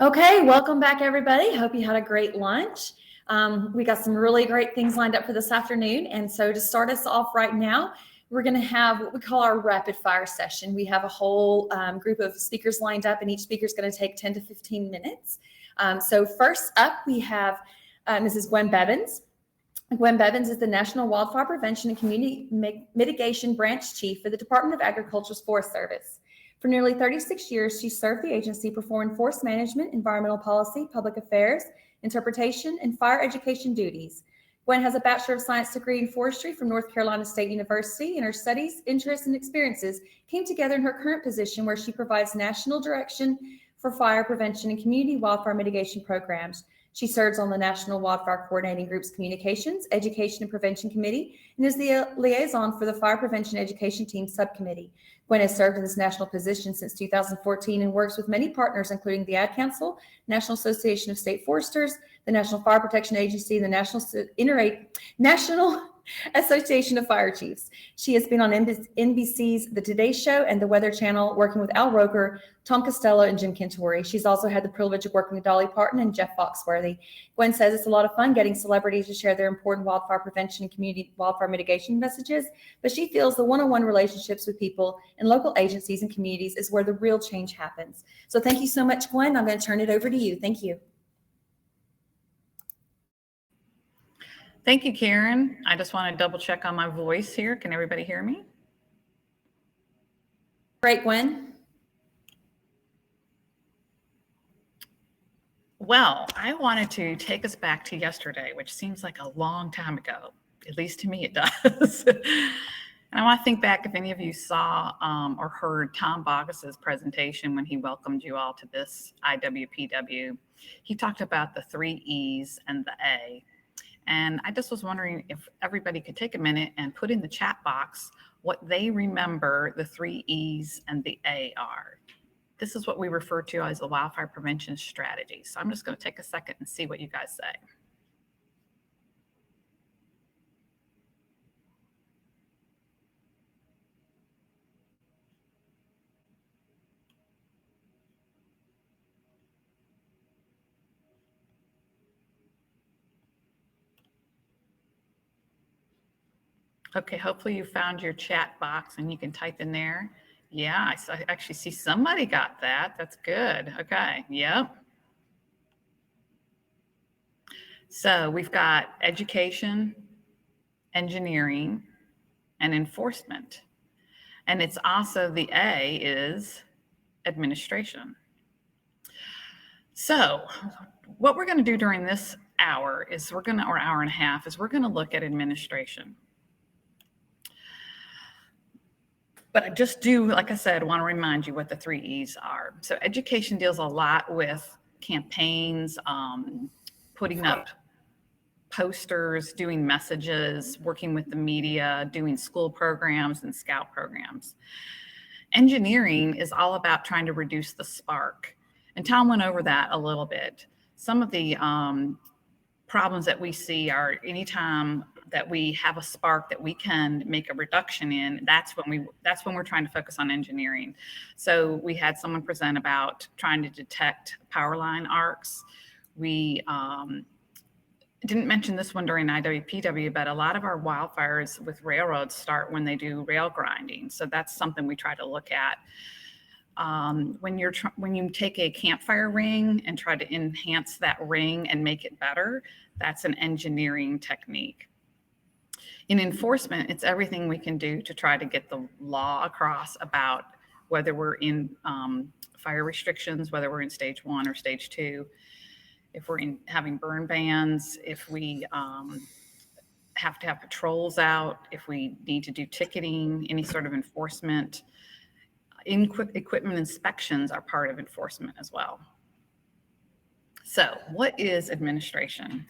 Okay, welcome back, everybody. Hope you had a great lunch. We got some really great things lined up for this afternoon. And so to start us off right now, we're going to have what we call our rapid fire session. We have a whole group of speakers lined up, and each speaker is going to take 10 to 15 minutes. So first up, we have Mrs. Gwen Bevins. Gwen Bevins is the National Wildfire Prevention and Community Mitigation Branch Chief for the Department of Agriculture's Forest Service. For nearly 36 years, she served the agency performing forest management, environmental policy, public affairs, interpretation, and fire education duties. Gwen has a Bachelor of Science degree in forestry from North Carolina State University, and her studies, interests, and experiences came together in her current position where she provides national direction for fire prevention and community wildfire mitigation programs. She serves on the National Wildfire Coordinating Group's Communications, Education, and Prevention Committee, and is the liaison for the Fire Prevention Education Team Subcommittee. Gwen has served in this national position since 2014 and works with many partners, including the Ad Council, National Association of State Foresters, the National Fire Protection Agency, and the National Association of Fire Chiefs. She has been on NBC's The Today Show and the Weather Channel, working with Al Roker, Tom Costello, and Jim Cantore. She's also had the privilege of working with Dolly Parton and Jeff Foxworthy. Gwen says it's a lot of fun getting celebrities to share their important wildfire prevention and community wildfire mitigation messages, but she feels the one-on-one relationships with people and local agencies and communities is where the real change happens. So thank you so much, Gwen. I'm going to turn it over to you. Thank you. Thank you, Karen. I just want to double check on my voice here. Can everybody hear me? Great, Gwen. Well, I wanted to take us back to yesterday, which seems like a long time ago. At least to me, it does. And I want to think back if any of you saw or heard Tom Bogus's presentation when he welcomed you all to this IWPW. He talked about the 3 E's and the A. And I just was wondering if everybody could take a minute and put in the chat box what they remember the 3 E's and the A are. This is what we refer to as a wildfire prevention strategy. So I'm just going to take a second and see what you guys say. Okay, hopefully you found your chat box and you can type in there. Yeah, I actually see somebody got that. That's good. Okay, yep. So we've got education, engineering, and enforcement. And it's also the A is administration. So what we're going to do during this hour is or hour and a half, is we're going to look at administration. But I just do, like I said, want to remind you what the 3 E's are. So education deals a lot with campaigns, putting up posters, doing messages, working with the media, doing school programs and scout programs. Engineering is all about trying to reduce the spark. And Tom went over that a little bit. Some of the problems that we see are anytime that we have a spark that we can make a reduction in, that's when we're trying to focus on engineering. So we had someone present about trying to detect power line arcs. We didn't mention this one during IWPW, but a lot of our wildfires with railroads start when they do rail grinding. So that's something we try to look at. When you take a campfire ring and try to enhance that ring and make it better, that's an engineering technique. In enforcement, it's everything we can do to try to get the law across about whether we're in fire restrictions, whether we're in stage 1 or stage 2, if we're having burn bans, if we have to have patrols out, if we need to do ticketing, any sort of enforcement. Equipment inspections are part of enforcement as well. So what is administration?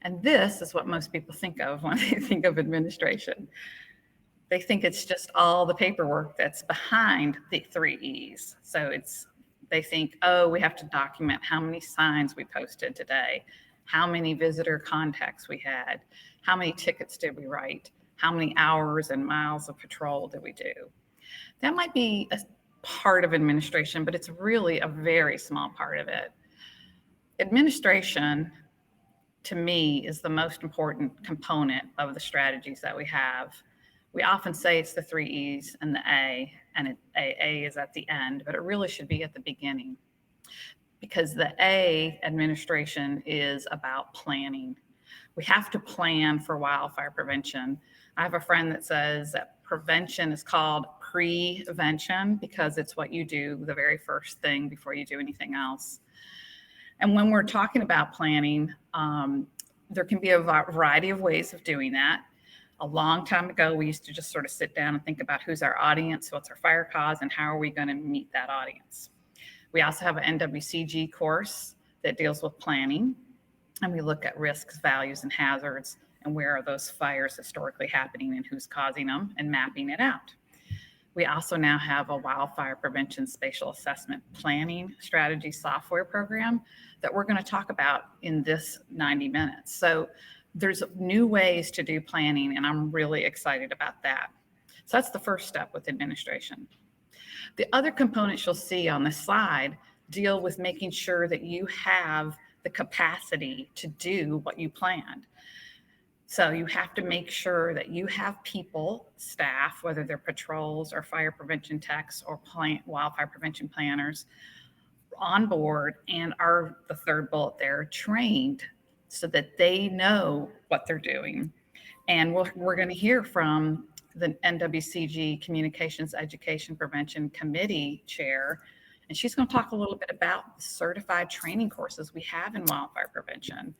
And this is what most people think of when they think of administration. They think it's just all the paperwork that's behind the 3 E's. So they think, oh, we have to document how many signs we posted today, how many visitor contacts we had, how many tickets did we write, how many hours and miles of patrol did we do. That might be a part of administration, but it's really a very small part of it. Administration, to me, is the most important component of the strategies that we have. We often say it's the 3 E's and the A, and A is at the end, but it really should be at the beginning, because the A, administration, is about planning. We have to plan for wildfire prevention. I have a friend that says that prevention is called prevention because it's what you do the very first thing before you do anything else. And when we're talking about planning, there can be a variety of ways of doing that. A long time ago, we used to just sort of sit down and think about who's our audience, what's our fire cause, and how are we going to meet that audience. We also have an NWCG course that deals with planning, and we look at risks, values, and hazards, and where are those fires historically happening and who's causing them, and mapping it out. We also now have a wildfire prevention spatial assessment planning strategy software program that we're going to talk about in this 90 minutes. So there's new ways to do planning, and I'm really excited about that. So that's the first step with administration. The other components you'll see on this slide deal with making sure that you have the capacity to do what you planned. So you have to make sure that you have people, staff, whether they're patrols or fire prevention techs or wildfire prevention planners, on board and are, the third bullet there, trained so that they know what they're doing. And we're going to hear from the NWCG Communications Education Prevention Committee Chair, and she's going to talk a little bit about the certified training courses we have in wildfire prevention.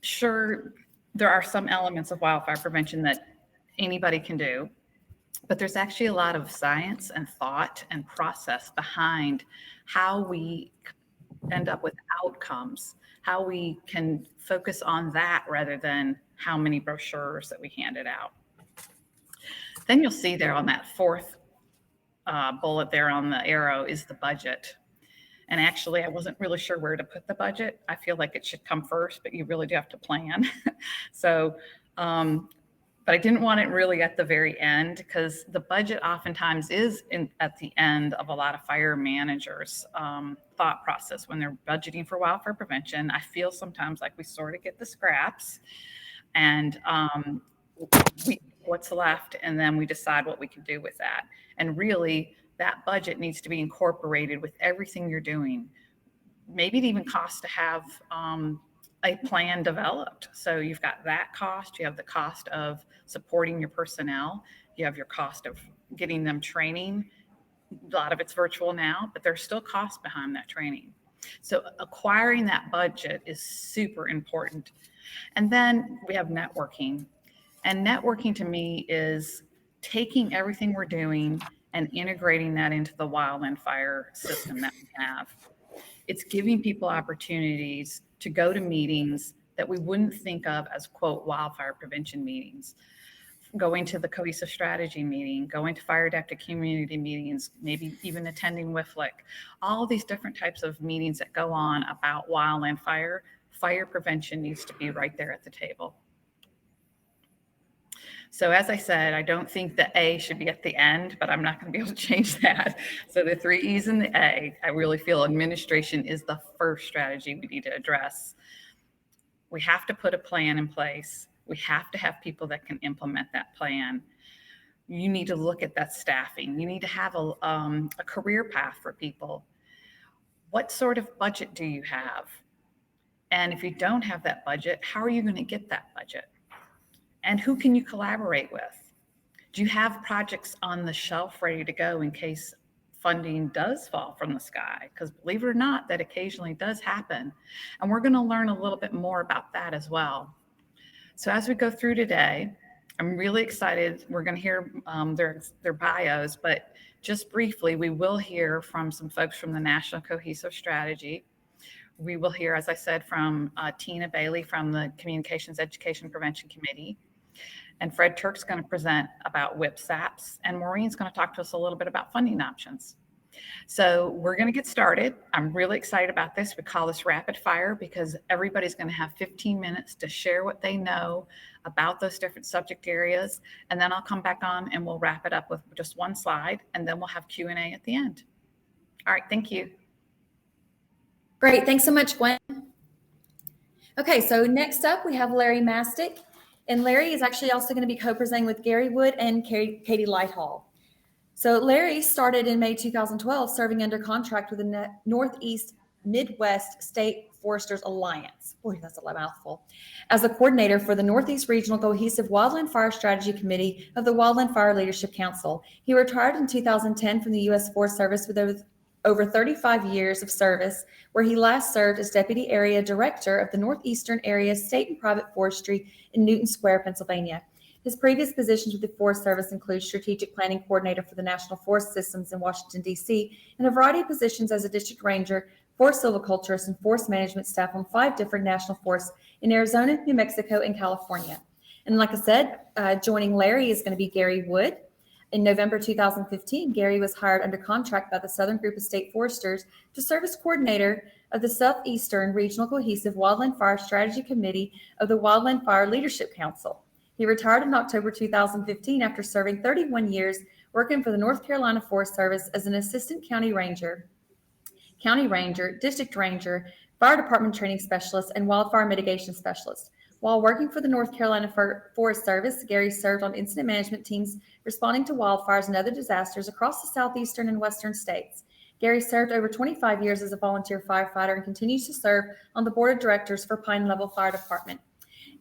Sure, there are some elements of wildfire prevention that anybody can do, but there's actually a lot of science and thought and process behind how we end up with outcomes, how we can focus on that rather than how many brochures that we handed out. Then you'll see there on that fourth bullet there on the arrow is the budget. And actually, I wasn't really sure where to put the budget. I feel like it should come first, but you really do have to plan. So, but I didn't want it really at the very end, because the budget oftentimes is at the end of a lot of fire managers' thought process when they're budgeting for wildfire prevention. I feel sometimes like we sort of get the scraps and what's left, and then we decide what we can do with that. And really, that budget needs to be incorporated with everything you're doing. Maybe it even costs to have a plan developed. So you've got that cost, you have the cost of supporting your personnel, you have your cost of getting them training. A lot of it's virtual now, but there's still costs behind that training. So acquiring that budget is super important. And then we have networking. And networking to me is taking everything we're doing and integrating that into the wildland fire system that we have. It's giving people opportunities to go to meetings that we wouldn't think of as, quote, wildfire prevention meetings. Going to the cohesive strategy meeting, going to fire adaptive community meetings, maybe even attending WIFLIC, all these different types of meetings that go on about wildland fire. Fire prevention needs to be right there at the table. So as I said, I don't think the A should be at the end, but I'm not going to be able to change that. So the 3 E's and the A, I really feel administration is the first strategy we need to address. We have to put a plan in place. We have to have people that can implement that plan. You need to look at that staffing. You need to have a career path for people. What sort of budget do you have? And if you don't have that budget, how are you going to get that budget? And who can you collaborate with? Do you have projects on the shelf ready to go in case funding does fall from the sky? Because believe it or not, that occasionally does happen. And we're going to learn a little bit more about that as well. So as we go through today, I'm really excited. We're going to hear their bios, but just briefly, we will hear from some folks from the National Cohesive Strategy. We will hear, as I said, from Tina Bailey from the Communications Education Prevention Committee. And Fred Turk's going to present about WIP-SAPs, and Maureen's going to talk to us a little bit about funding options. So we're going to get started. I'm really excited about this. We call this rapid fire because everybody's going to have 15 minutes to share what they know about those different subject areas. And then I'll come back on and we'll wrap it up with just one slide, and then we'll have Q&A at the end. All right, thank you. Great. Thanks so much, Gwen. Okay, so next up we have Larry Mastick. And Larry is actually also going to be co-presenting with Gary Wood and Katie Lighthall. So Larry started in May 2012 serving under contract with the Northeast Midwest State Foresters Alliance. Boy, that's a mouthful. As a coordinator for the Northeast Regional Cohesive Wildland Fire Strategy Committee of the Wildland Fire Leadership Council. He retired in 2010 from the U.S. Forest Service with over 35 years of service, where he last served as Deputy Area Director of the Northeastern Area State and Private Forestry in Newton Square, Pennsylvania. His previous positions with the Forest Service include Strategic Planning Coordinator for the National Forest Systems in Washington, D.C., and a variety of positions as a District Ranger, Forest Silviculturist, and Forest Management staff on 5 different national forests in Arizona, New Mexico, and California. And like I said, joining Larry is going to be Gary Wood. In November 2015, Gary was hired under contract by the Southern Group of State Foresters to serve as coordinator of the Southeastern Regional Cohesive Wildland Fire Strategy Committee of the Wildland Fire Leadership Council. He retired in October 2015 after serving 31 years working for the North Carolina Forest Service as an assistant county ranger, district ranger, fire department training specialist, and wildfire mitigation specialist. While working for the North Carolina Forest Service, Gary served on incident management teams responding to wildfires and other disasters across the southeastern and western states. Gary served over 25 years as a volunteer firefighter and continues to serve on the board of directors for Pine Level Fire Department.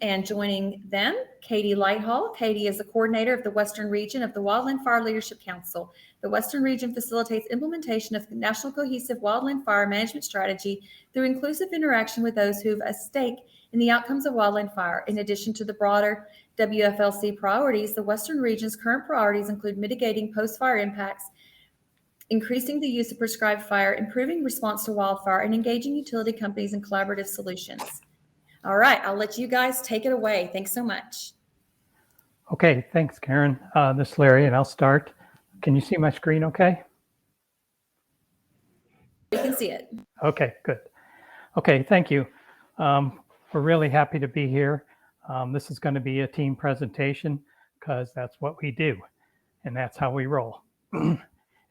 And joining them, Katie Lighthall. Katie is the coordinator of the Western Region of the Wildland Fire Leadership Council. The Western Region facilitates implementation of the National Cohesive Wildland Fire Management Strategy through inclusive interaction with those who have a stake in the outcomes of wildland fire. In addition to the broader WFLC priorities, the Western Region's current priorities include mitigating post-fire impacts, increasing the use of prescribed fire, improving response to wildfire, and engaging utility companies in collaborative solutions. All right, I'll let you guys take it away. Thanks so much. Okay, thanks, Karen. This is Larry, and I'll start. Can you see my screen okay? You can see it. Okay, good. Okay, thank you. We're really happy to be here. This is going to be a team presentation because that's what we do, and that's how we roll.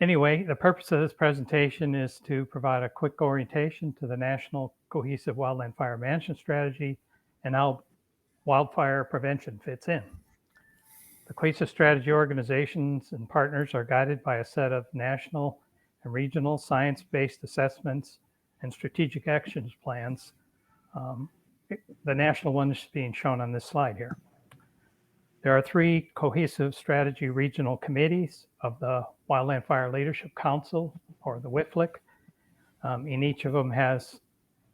Anyway, the purpose of this presentation is to provide a quick orientation to the National Cohesive Wildland Fire Management Strategy and how wildfire prevention fits in. The Cohesive Strategy organizations and partners are guided by a set of national and regional science-based assessments and strategic actions plans. The national one is being shown on this slide here. There are 3 Cohesive Strategy Regional Committees of the Wildland Fire Leadership Council, or the WFLC. And each of them has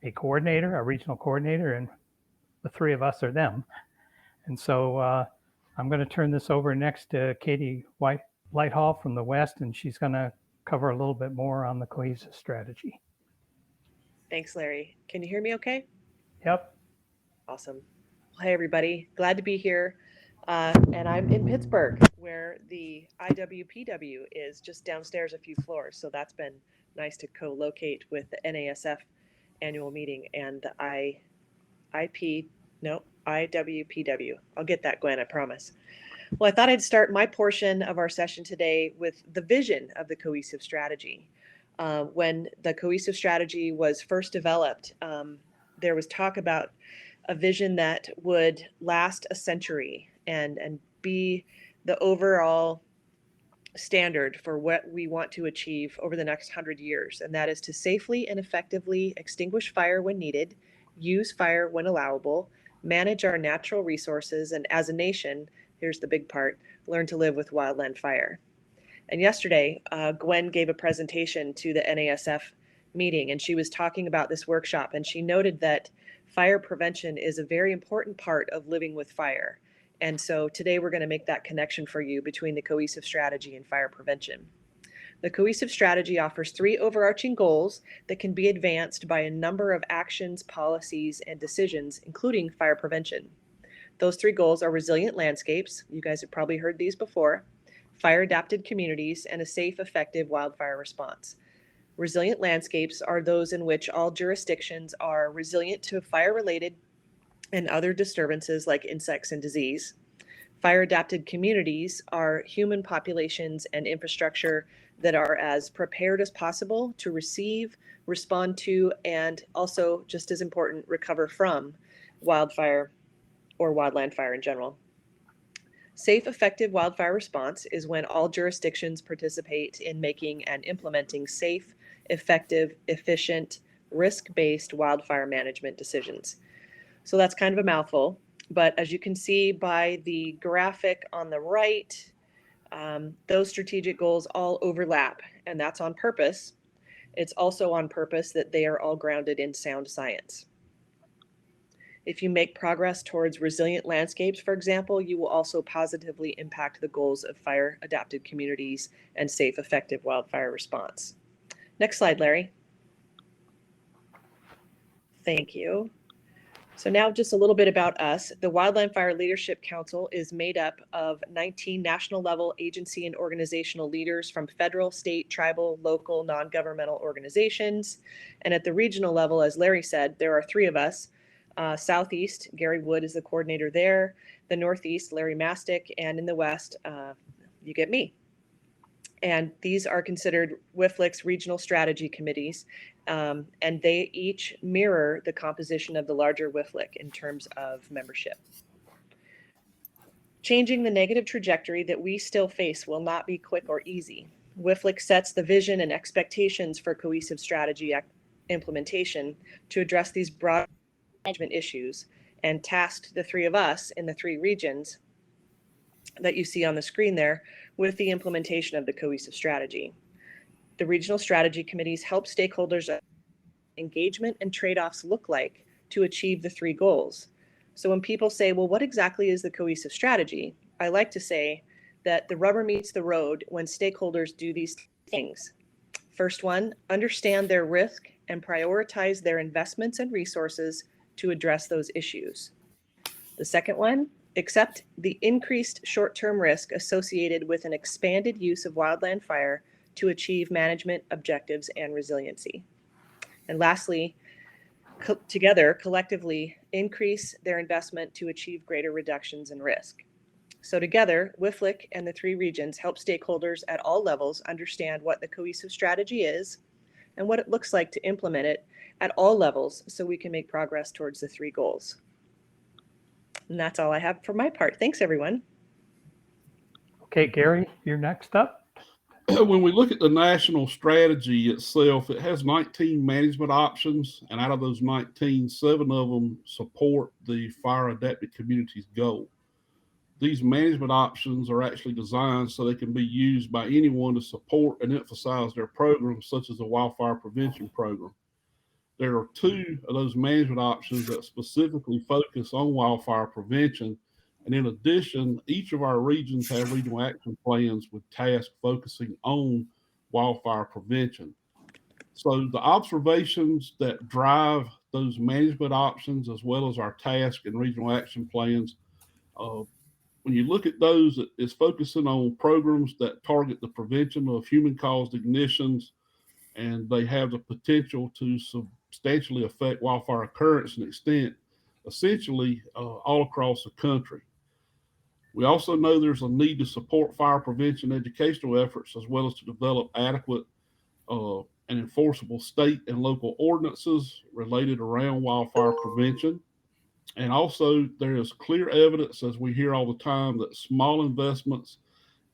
a coordinator, a regional coordinator, and the 3 of us are them. And so I'm going to turn this over next to Katie Lighthall from the West, and she's going to cover a little bit more on the cohesive strategy. Thanks, Larry. Can you hear me okay? Yep. Awesome. Well, hey, everybody. Glad to be here. And I'm in Pittsburgh, where the IWPW is just downstairs a few floors. So that's been nice to co-locate with the NASF annual meeting and the IWPW. I'll get that, Gwen, I promise. Well, I thought I'd start my portion of our session today with the vision of the cohesive strategy. When the cohesive strategy was first developed, there was talk about a vision that would last a century and be the overall standard for what we want to achieve over the next 100 years. And that is to safely and effectively extinguish fire when needed, use fire when allowable, manage our natural resources, and as a nation, here's the big part, learn to live with wildland fire. And yesterday, Gwen gave a presentation to the NASF meeting, and she was talking about this workshop, and she noted that fire prevention is a very important part of living with fire. And so today we're going to make that connection for you between the cohesive strategy and fire prevention. The cohesive strategy offers 3 overarching goals that can be advanced by a number of actions, policies, and decisions, including fire prevention. Those 3 goals are resilient landscapes, you guys have probably heard these before, fire-adapted communities, and a safe, effective wildfire response. Resilient landscapes are those in which all jurisdictions are resilient to fire-related and other disturbances like insects and disease. Fire-adapted communities are human populations and infrastructure that are as prepared as possible to receive, respond to, and also, just as important, recover from wildfire or wildland fire in general. Safe, effective wildfire response is when all jurisdictions participate in making and implementing safe, effective, efficient, risk-based wildfire management decisions. So that's kind of a mouthful, but as you can see by the graphic on the right, those strategic goals all overlap, and that's on purpose. It's also on purpose that they are all grounded in sound science. If you make progress towards resilient landscapes, for example, you will also positively impact the goals of fire-adapted communities and safe, effective wildfire response. Next slide, Larry. Thank you. So now just a little bit about us. The Wildland Fire Leadership Council is made up of 19 national level agency and organizational leaders from federal, state, tribal, local, non-governmental organizations. And at the regional level, as Larry said, there are 3 of us. Southeast, Gary Wood is the coordinator there. The Northeast, Larry Mastick. And in the West, you get me. And these are considered WFLC's regional strategy committees, and they each mirror the composition of the larger WFLC in terms of membership. Changing the negative trajectory that we still face will not be quick or easy. WFLC sets the vision and expectations for cohesive strategy implementation to address these broad management issues, and tasked the 3 of us in the 3 regions that you see on the screen there with the implementation of the cohesive strategy. The regional strategy committees help stakeholders engagement and trade-offs look like to achieve the 3 goals. So when people say, well, what exactly is the cohesive strategy? I like to say that the rubber meets the road when stakeholders do these things. First one, understand their risk and prioritize their investments and resources to address those issues. The second one, accept the increased short-term risk associated with an expanded use of wildland fire to achieve management objectives and resiliency. And lastly, together, collectively, increase their investment to achieve greater reductions in risk. So together, WFLC and the 3 regions help stakeholders at all levels understand what the cohesive strategy is and what it looks like to implement it at all levels so we can make progress towards the 3 goals. And that's all I have for my part. Thanks, everyone. Okay, Gary, you're next up. When we look at the national strategy itself, it has 19 management options, and out of those 19, 7 of them support the fire adapted communities goal. These management options are actually designed so they can be used by anyone to support and emphasize their programs, such as the wildfire prevention program. There are 2 of those management options that specifically focus on wildfire prevention. And in addition, each of our regions have regional action plans with tasks focusing on wildfire prevention. So the observations that drive those management options, as well as our task and regional action plans, when you look at those, it's focusing on programs that target the prevention of human-caused ignitions, and they have the potential to substantially affect wildfire occurrence and extent, essentially all across the country. We also know there's a need to support fire prevention educational efforts, as well as to develop adequate and enforceable state and local ordinances related around wildfire prevention. And also there is clear evidence, as we hear all the time, that small investments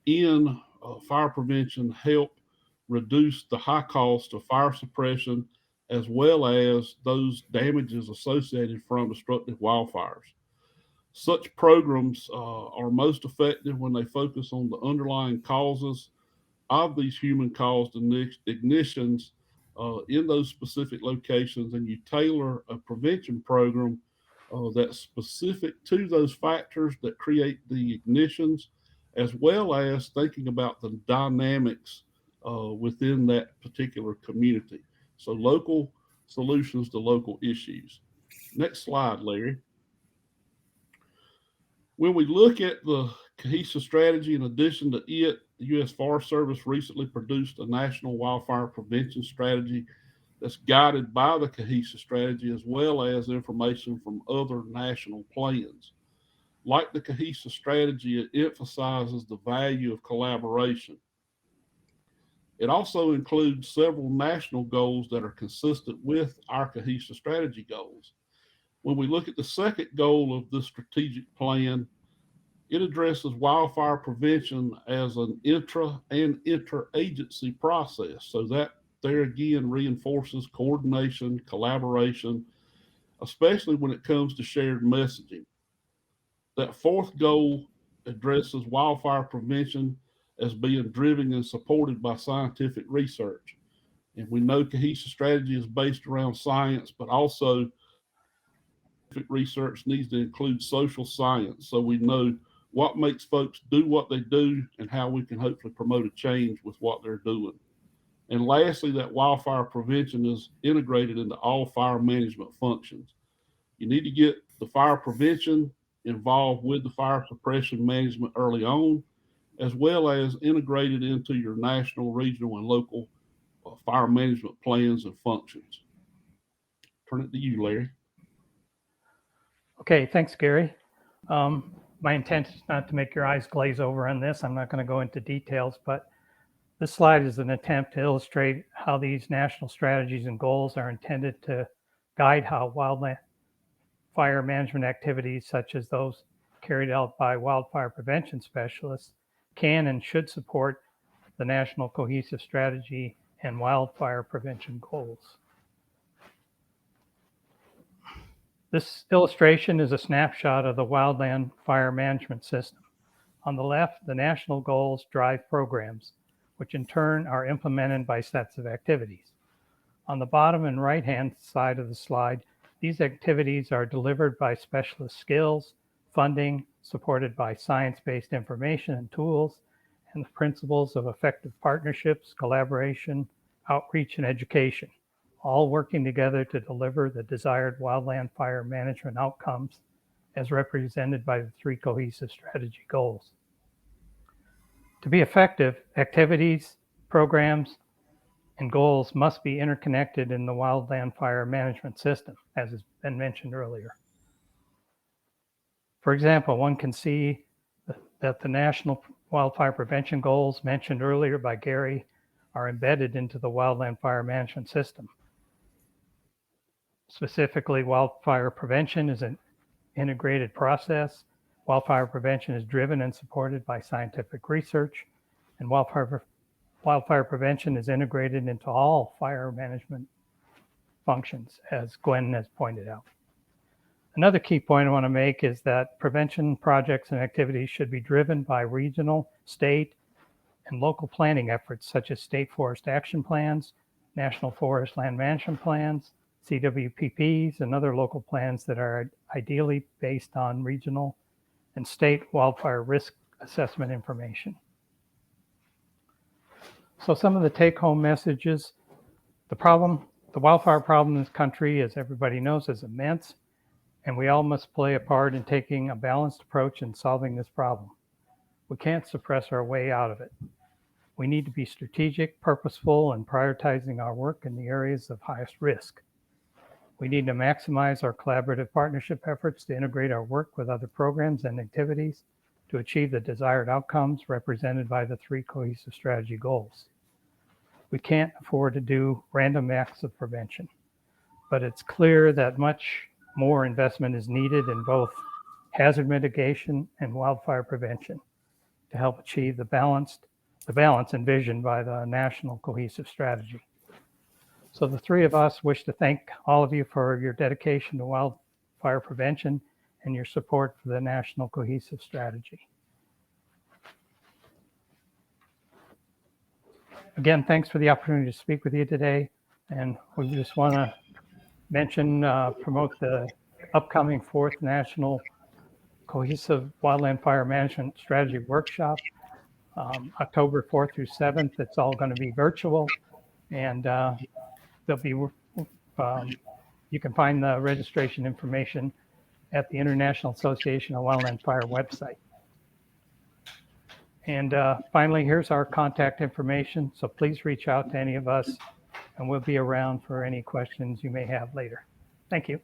in fire prevention help reduce the high cost of fire suppression, as well as those damages associated from destructive wildfires. Such programs are most effective when they focus on the underlying causes of these human-caused ignitions in those specific locations, and you tailor a prevention program that's specific to those factors that create the ignitions, as well as thinking about the dynamics within that particular community. So local solutions to local issues. Next slide, Larry. When we look at the cohesive strategy, in addition to it, the U.S. Forest Service recently produced a national wildfire prevention strategy that's guided by the cohesive strategy, as well as information from other national plans. Like the cohesive strategy, it emphasizes the value of collaboration. It also includes several national goals that are consistent with our cohesive strategy goals. When we look at the second goal of the strategic plan, it addresses wildfire prevention as an intra and interagency process. So that there again reinforces coordination, collaboration, especially when it comes to shared messaging. That fourth goal addresses wildfire prevention as being driven and supported by scientific research. And we know cohesive strategy is based around science, but also research needs to include social science so we know what makes folks do what they do and how we can hopefully promote a change with what they're doing. And lastly, that wildfire prevention is integrated into all fire management functions. You need to get the fire prevention involved with the fire suppression management early on, as well as integrated into your national, regional, and local fire management plans and functions. Turn it to you, Larry. Okay, thanks, Gary. My intent is not to make your eyes glaze over on this. I'm not going to go into details, but this slide is an attempt to illustrate how these national strategies and goals are intended to guide how wildland fire management activities, such as those carried out by wildfire prevention specialists, can and should support the national cohesive strategy and wildfire prevention goals. This illustration is a snapshot of the wildland fire management system. On the left, the national goals drive programs, which in turn are implemented by sets of activities. On the bottom and right-hand side of the slide, these activities are delivered by specialist skills, funding, supported by science-based information and tools, and the principles of effective partnerships, collaboration, outreach, and education, all working together to deliver the desired wildland fire management outcomes as represented by the three cohesive strategy goals. To be effective, activities, programs, and goals must be interconnected in the wildland fire management system, as has been mentioned earlier. For example, one can see that the national wildfire prevention goals mentioned earlier by Gary are embedded into the wildland fire management system. Specifically, wildfire prevention is an integrated process. Wildfire prevention is driven and supported by scientific research, and wildfire prevention is integrated into all fire management functions, as Gwen has pointed out. Another key point I want to make is that prevention projects and activities should be driven by regional, state, and local planning efforts, such as state forest action plans, national forest land management plans, CWPPs, and other local plans that are ideally based on regional and state wildfire risk assessment information. So some of the take-home messages: the wildfire problem in this country, as everybody knows, is immense, and we all must play a part in taking a balanced approach in solving this problem. We can't suppress our way out of it. We need to be strategic, purposeful, and prioritizing our work in the areas of highest risk. We need to maximize our collaborative partnership efforts to integrate our work with other programs and activities to achieve the desired outcomes represented by the three cohesive strategy goals. We can't afford to do random acts of prevention, but it's clear that much more investment is needed in both hazard mitigation and wildfire prevention to help achieve the balance envisioned by the national cohesive strategy. So the three of us wish to thank all of you for your dedication to wildfire prevention and your support for the national cohesive strategy. Again, thanks for the opportunity to speak with you today. And we just want to mention, promote the upcoming 4th National Cohesive Wildland Fire Management Strategy Workshop, October 4th through 7th. It's all going to be virtual, and there'll be, you can find the registration information at the International Association of Wildland Fire website. And finally, here's our contact information. So please reach out to any of us, and we'll be around for any questions you may have later. Thank you.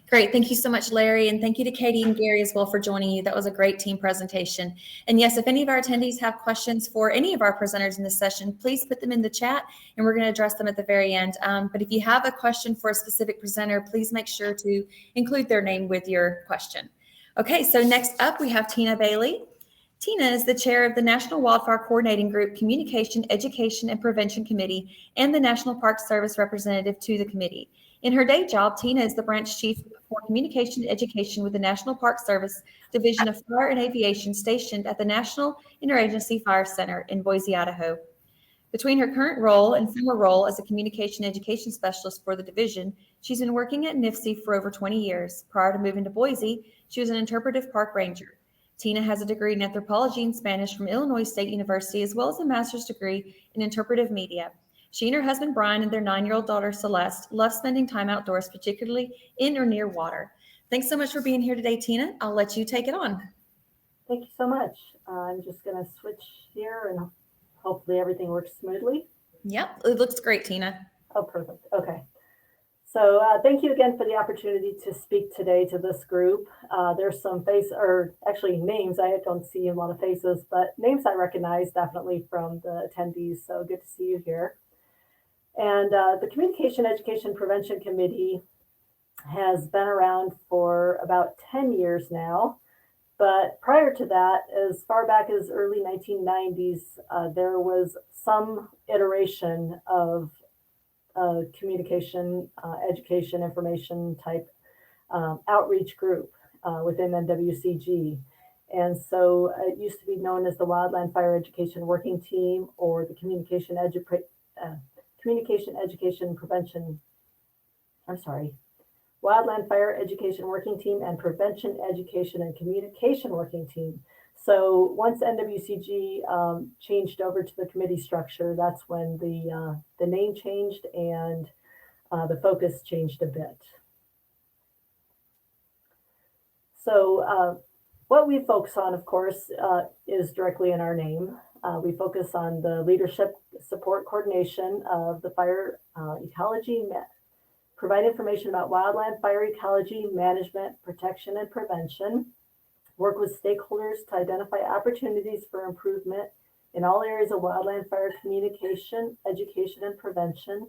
Great. Thank you so much, Larry. And thank you to Katie and Gary as well for joining you. That was a great team presentation. And yes, if any of our attendees have questions for any of our presenters in this session, please put them in the chat and we're going to address them at the very end. But if you have a question for a specific presenter, please make sure to include their name with your question. Okay, so next up we have Tina Bailey. Tina is the chair of the National Wildfire Coordinating Group Communication, Education, and Prevention Committee and the National Park Service representative to the committee. In her day job, Tina is the branch chief for communication and education with the National Park Service Division of Fire and Aviation stationed at the National Interagency Fire Center in Boise, Idaho. Between her current role and former role as a communication education specialist for the division, she's been working at NIFC for over 20 years. Prior to moving to Boise, she was an interpretive park ranger. Tina has a degree in anthropology and Spanish from Illinois State University, as well as a master's degree in interpretive media. She and her husband, Brian, and their 9-year-old daughter, Celeste, love spending time outdoors, particularly in or near water. Thanks so much for being here today, Tina. I'll let you take it on. Thank you so much. I'm just going to switch here and hopefully everything works smoothly. Yep, it looks great, Tina. Oh, perfect. Okay. So thank you again for the opportunity to speak today to this group. There's some names. I don't see a lot of faces, but names I recognize definitely from the attendees. So good to see you here. And the Communication, Education, Prevention Committee has been around for about 10 years now. But prior to that, as far back as early 1990s, there was some iteration of communication, education, information type outreach group within NWCG. And so it used to be known as the Wildland Fire Education Working Team, or the Communication, Education, Prevention, Wildland Fire Education Working Team and Prevention, Education, and Communication Working Team. So once NWCG changed over to the committee structure, that's when the name changed and the focus changed a bit. So what we focus on, of course, is directly in our name. We focus on the leadership, support, coordination of the fire ecology, provide information about wildland fire ecology, management, protection, and prevention, work with stakeholders to identify opportunities for improvement in all areas of wildland fire communication, education, and prevention,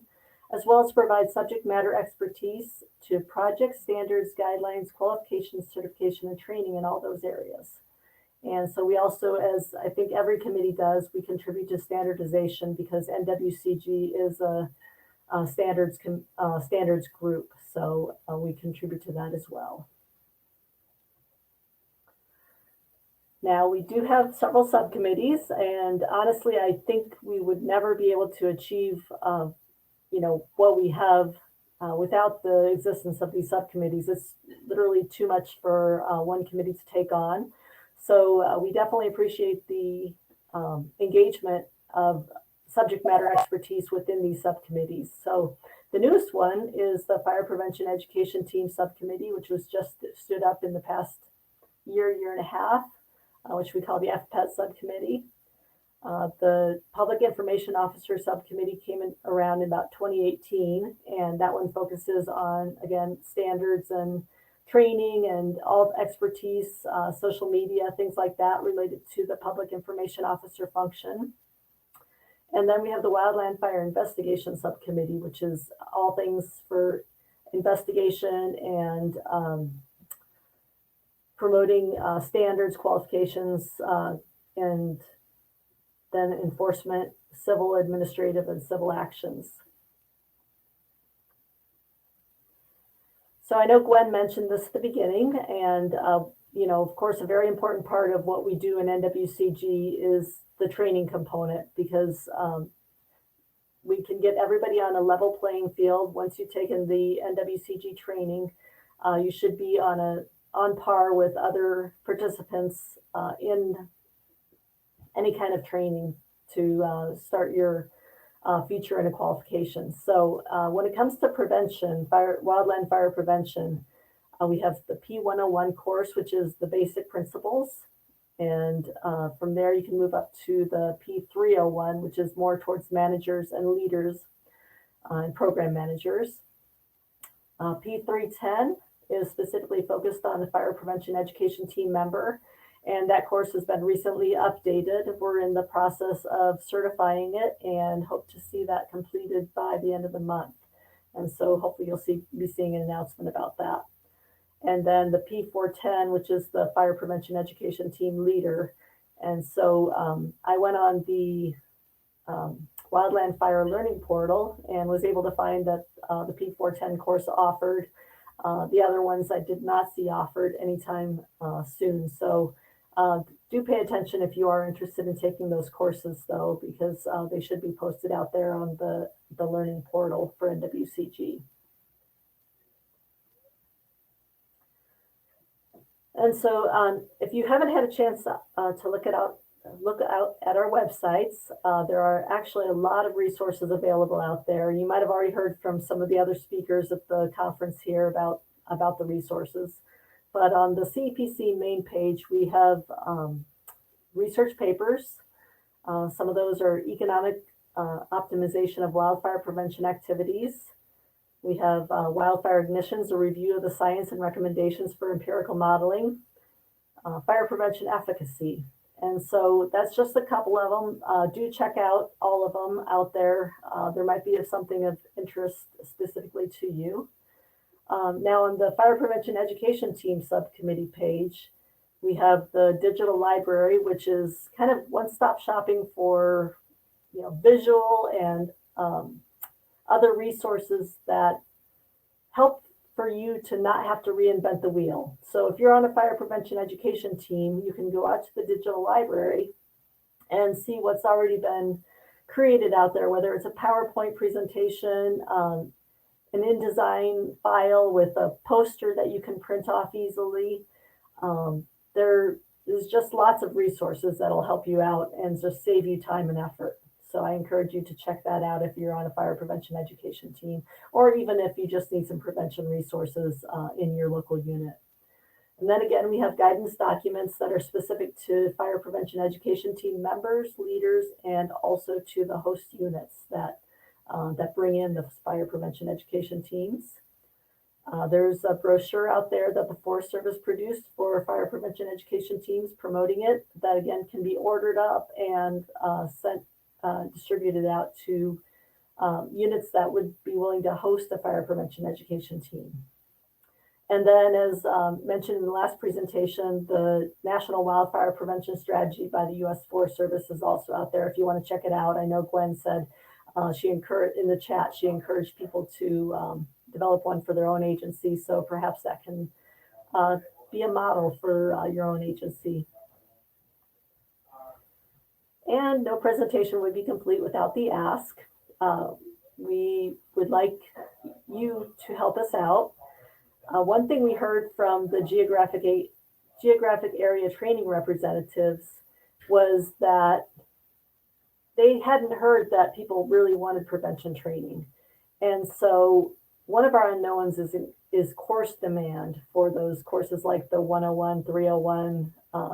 as well as provide subject matter expertise to project standards, guidelines, qualifications, certification, and training in all those areas. And so we also, as I think every committee does, we contribute to standardization because NWCG is a standards group. So we contribute to that as well. Now, we do have several subcommittees, and honestly, I think we would never be able to achieve, what we have without the existence of these subcommittees. It's literally too much for one committee to take on. So we definitely appreciate the engagement of subject matter expertise within these subcommittees. So the newest one is the Fire Prevention Education Team Subcommittee, which was just stood up in the past year and a half, which we call the FPET Subcommittee. The Public Information Officer Subcommittee came around in about 2018, and that one focuses on, again, standards and training and all expertise, social media, things like that related to the Public Information Officer function. And then we have the Wildland Fire Investigation Subcommittee, which is all things for investigation and promoting standards, qualifications, and then enforcement, civil, administrative, and civil actions. So I know Gwen mentioned this at the beginning, and of course, a very important part of what we do in NWCG is the training component, because we can get everybody on a level playing field. Once you've taken the NWCG training, you should be on par with other participants in any kind of training to start your future and qualifications. So when it comes to prevention, wildland fire prevention, we have the P101 course, which is the basic principles. And from there, you can move up to the P301, which is more towards managers and leaders and program managers. P310 is specifically focused on the fire prevention education team member. And that course has been recently updated. We're in the process of certifying it and hope to see that completed by the end of the month. And so hopefully you'll be seeing an announcement about that. And then the P410, which is the fire prevention education team leader. And so I went on the Wildland Fire Learning Portal and was able to find that the P410 course offered. The other ones I did not see offered anytime soon. So do pay attention if you are interested in taking those courses, though, because they should be posted out there on the learning portal for NWCG. And so if you haven't had a chance to look out at our websites, there are actually a lot of resources available out there. You might have already heard from some of the other speakers at the conference here about the resources. But on the CEPC main page, we have research papers. Some of those are economic optimization of wildfire prevention activities. We have wildfire ignitions, a review of the science and recommendations for empirical modeling, fire prevention efficacy. And so that's just a couple of them. Do check out all of them out there. There might be something of interest specifically to you. Now on the fire prevention education team subcommittee page, we have the digital library, which is kind of one-stop shopping for visual and other resources that help for you to not have to reinvent the wheel. So if you're on a fire prevention education team, you can go out to the digital library and see what's already been created out there, whether it's a PowerPoint presentation, an InDesign file with a poster that you can print off easily. There is just lots of resources that'll help you out and just save you time and effort. So I encourage you to check that out if you're on a fire prevention education team, or even if you just need some prevention resources in your local unit. And then again, we have guidance documents that are specific to fire prevention education team members, leaders, and also to the host units that bring in the fire prevention education teams. There's a brochure out there that the Forest Service produced for fire prevention education teams promoting it, that again can be ordered up and distributed out to units that would be willing to host a fire prevention education team. And then as mentioned in the last presentation, the National Wildfire Prevention Strategy by the U.S. Forest Service is also out there if you want to check it out. I know Gwen said she encouraged in the chat, she encouraged people to develop one for their own agency. So perhaps that can be a model for your own agency. And no presentation would be complete without the ask. We would like you to help us out. One thing we heard from the geographic area training representatives was that they hadn't heard that people really wanted prevention training. And so one of our unknowns is course demand for those courses like the 101, 301,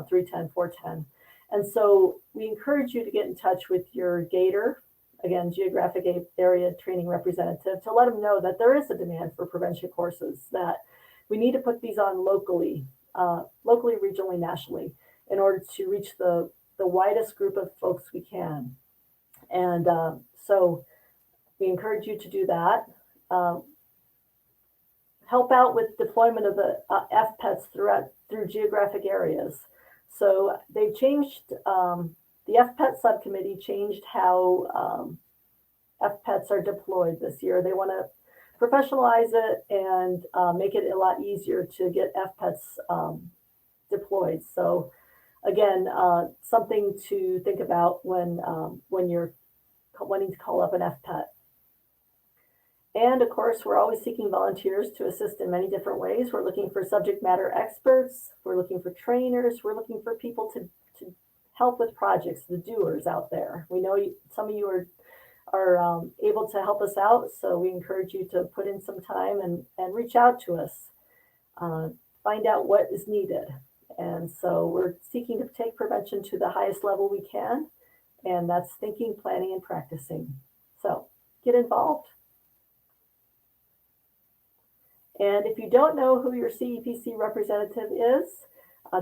310, 410. And so we encourage you to get in touch with your GATR, again, geographic area training representative, to let them know that there is a demand for prevention courses, that we need to put these on locally, regionally, nationally, in order to reach the widest group of folks we can. And so we encourage you to do that. Help out with deployment of the FPETs through geographic areas. So they've changed, the FPET subcommittee changed how FPETs are deployed this year. They want to professionalize it and make it a lot easier to get FPETs deployed. So again, something to think about when you're wanting to call up an FPET. And of course, we're always seeking volunteers to assist in many different ways. We're looking for subject matter experts. We're looking for trainers. We're looking for people to help with projects, the doers out there. We know some of you are able to help us out. So we encourage you to put in some time and reach out to us, find out what is needed. And so we're seeking to take prevention to the highest level we can. And that's thinking, planning, and practicing. So get involved. And if you don't know who your CEPC representative is,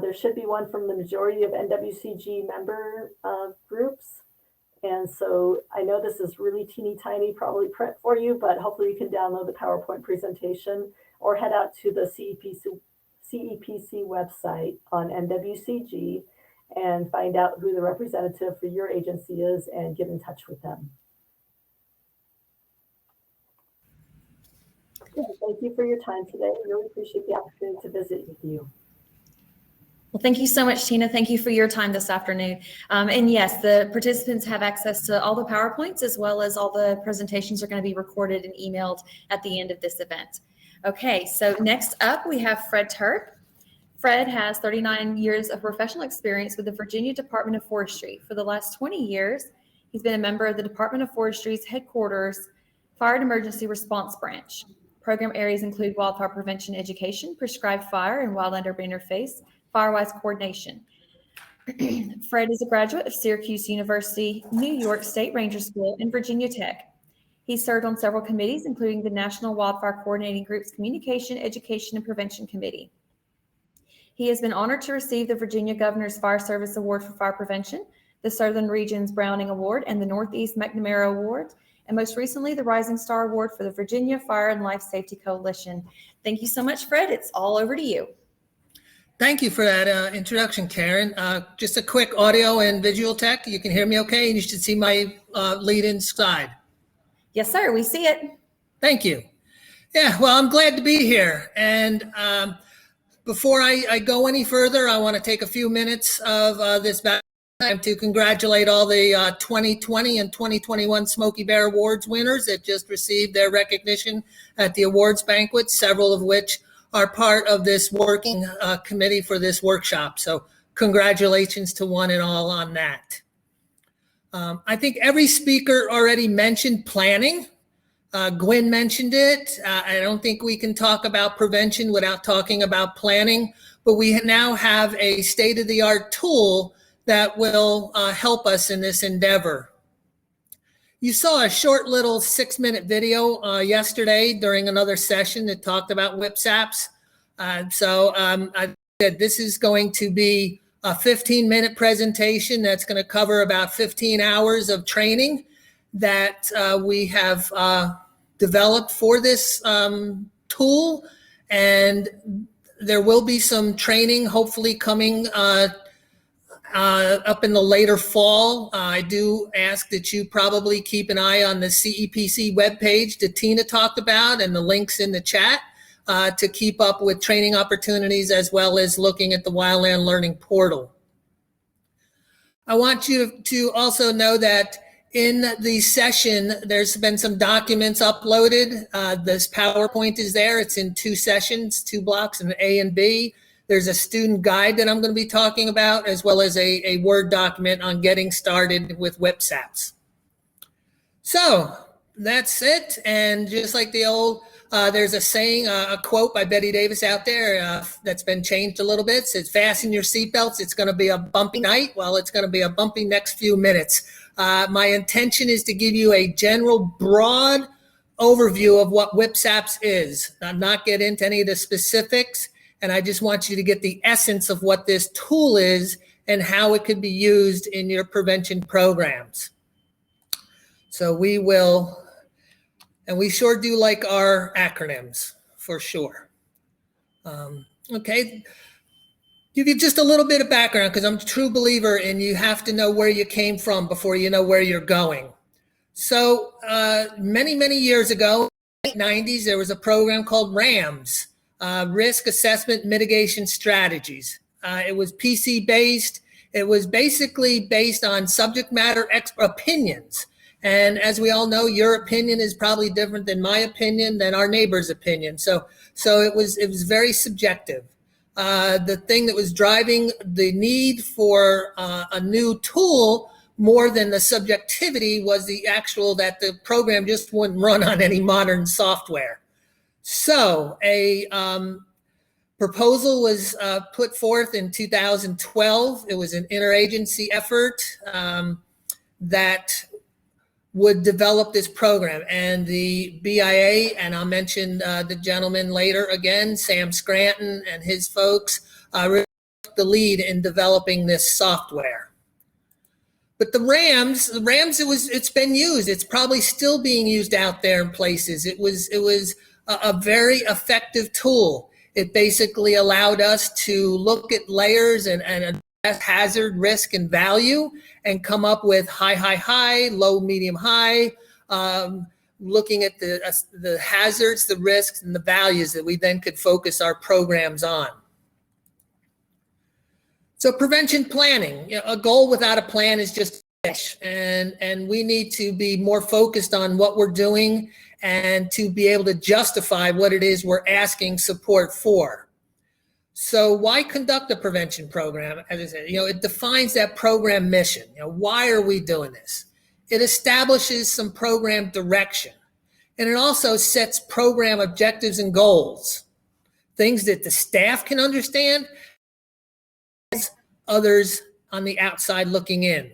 there should be one from the majority of NWCG member groups. And so I know this is really teeny tiny, probably print for you, but hopefully you can download the PowerPoint presentation or head out to the CEPC website on NWCG and find out who the representative for your agency is and get in touch with them. Okay, thank you for your time today. I really appreciate the opportunity to visit with you. Well, thank you so much, Tina. Thank you for your time this afternoon. And yes, the participants have access to all the PowerPoints as well as all the presentations are going to be recorded and emailed at the end of this event. Okay, so next up we have Fred Turk. Fred has 39 years of professional experience with the Virginia Department of Forestry. For the last 20 years, he's been a member of the Department of Forestry's headquarters Fire and Emergency Response Branch. Program areas include wildfire prevention education, prescribed fire and wildland urban interface, Firewise coordination. Fred is a graduate of Syracuse University, New York State Ranger School, and Virginia Tech. He served on several committees, including the National Wildfire Coordinating Group's Communication, Education, and Prevention Committee. He has been honored to receive the Virginia Governor's Fire Service Award for Fire Prevention, the Southern Region's Browning Award, and the Northeast McNamara Award, and most recently, the Rising Star Award for the Virginia Fire and Life Safety Coalition. Thank you so much, Fred. It's all over to you. Thank you for that introduction, Karen. Just a quick audio and visual tech. You can hear me okay, and you should see my lead-in slide. Yes, sir. We see it. Thank you. Yeah, well, I'm glad to be here. And before I go any further, I want to take a few minutes of this time to congratulate all the 2020 and 2021 Smoky Bear Awards winners that just received their recognition at the awards banquet, several of which are part of this working committee for this workshop. So congratulations to one and all on that. I think every speaker already mentioned planning. Gwen mentioned it. I don't think we can talk about prevention without talking about planning, but we now have a state-of-the-art tool that will help us in this endeavor. You saw a short little 6-minute video yesterday during another session that talked about WIPSAPs. I said this is going to be a 15-minute presentation that's going to cover about 15 hours of training that we have developed for this tool. And there will be some training hopefully coming up in the later fall. I do ask that you probably keep an eye on the CEPC webpage that Tina talked about and the links in the chat to keep up with training opportunities as well as looking at the Wildland Learning Portal. I want you to also know that in the session, there's been some documents uploaded. This PowerPoint is there. It's in 2 sessions, 2 blocks, an A and B. There's a student guide that I'm going to be talking about, as well as a Word document on getting started with WIPSAPs. So that's it. And just like the old, there's a saying, a quote by Betty Davis out there that's been changed a little bit. It says, fasten your seatbelts. It's going to be a bumpy night. Well, it's going to be a bumpy next few minutes. My intention is to give you a general broad overview of what WIPSAPs is. I'll not get into any of the specifics. And I just want you to get the essence of what this tool is and how it could be used in your prevention programs. So we will, and we sure do like our acronyms for sure. Okay, give you just a little bit of background because I'm a true believer in you have to know where you came from before you know where you're going. So many, many years ago, in the 90s, there was a program called RAMS. Risk Assessment Mitigation Strategies. It was PC based. It was basically based on subject matter opinions. And as we all know, your opinion is probably different than my opinion, than our neighbor's opinion. So it was very subjective. The thing that was driving the need for a new tool more than the subjectivity was the actual that the program just wouldn't run on any modern software. So a proposal was put forth in 2012. It was an interagency effort that would develop this program. And the BIA, and I'll mention the gentleman later again, Sam Scranton and his folks, really took the lead in developing this software. But the RAMs, it's been used. It's probably still being used out there in places. It was a very effective tool. It basically allowed us to look at layers and address hazard, risk, and value, and come up with high, low, medium, high, looking at the hazards, the risks, and the values that we then could focus our programs on. So prevention planning, a goal without a plan is just a wish, and we need to be more focused on what we're doing and to be able to justify what it is we're asking support for. So why conduct a prevention program? As I said, it defines that program mission. Why are we doing this? It establishes some program direction, and it also sets program objectives and goals, things that the staff can understand, others on the outside looking in.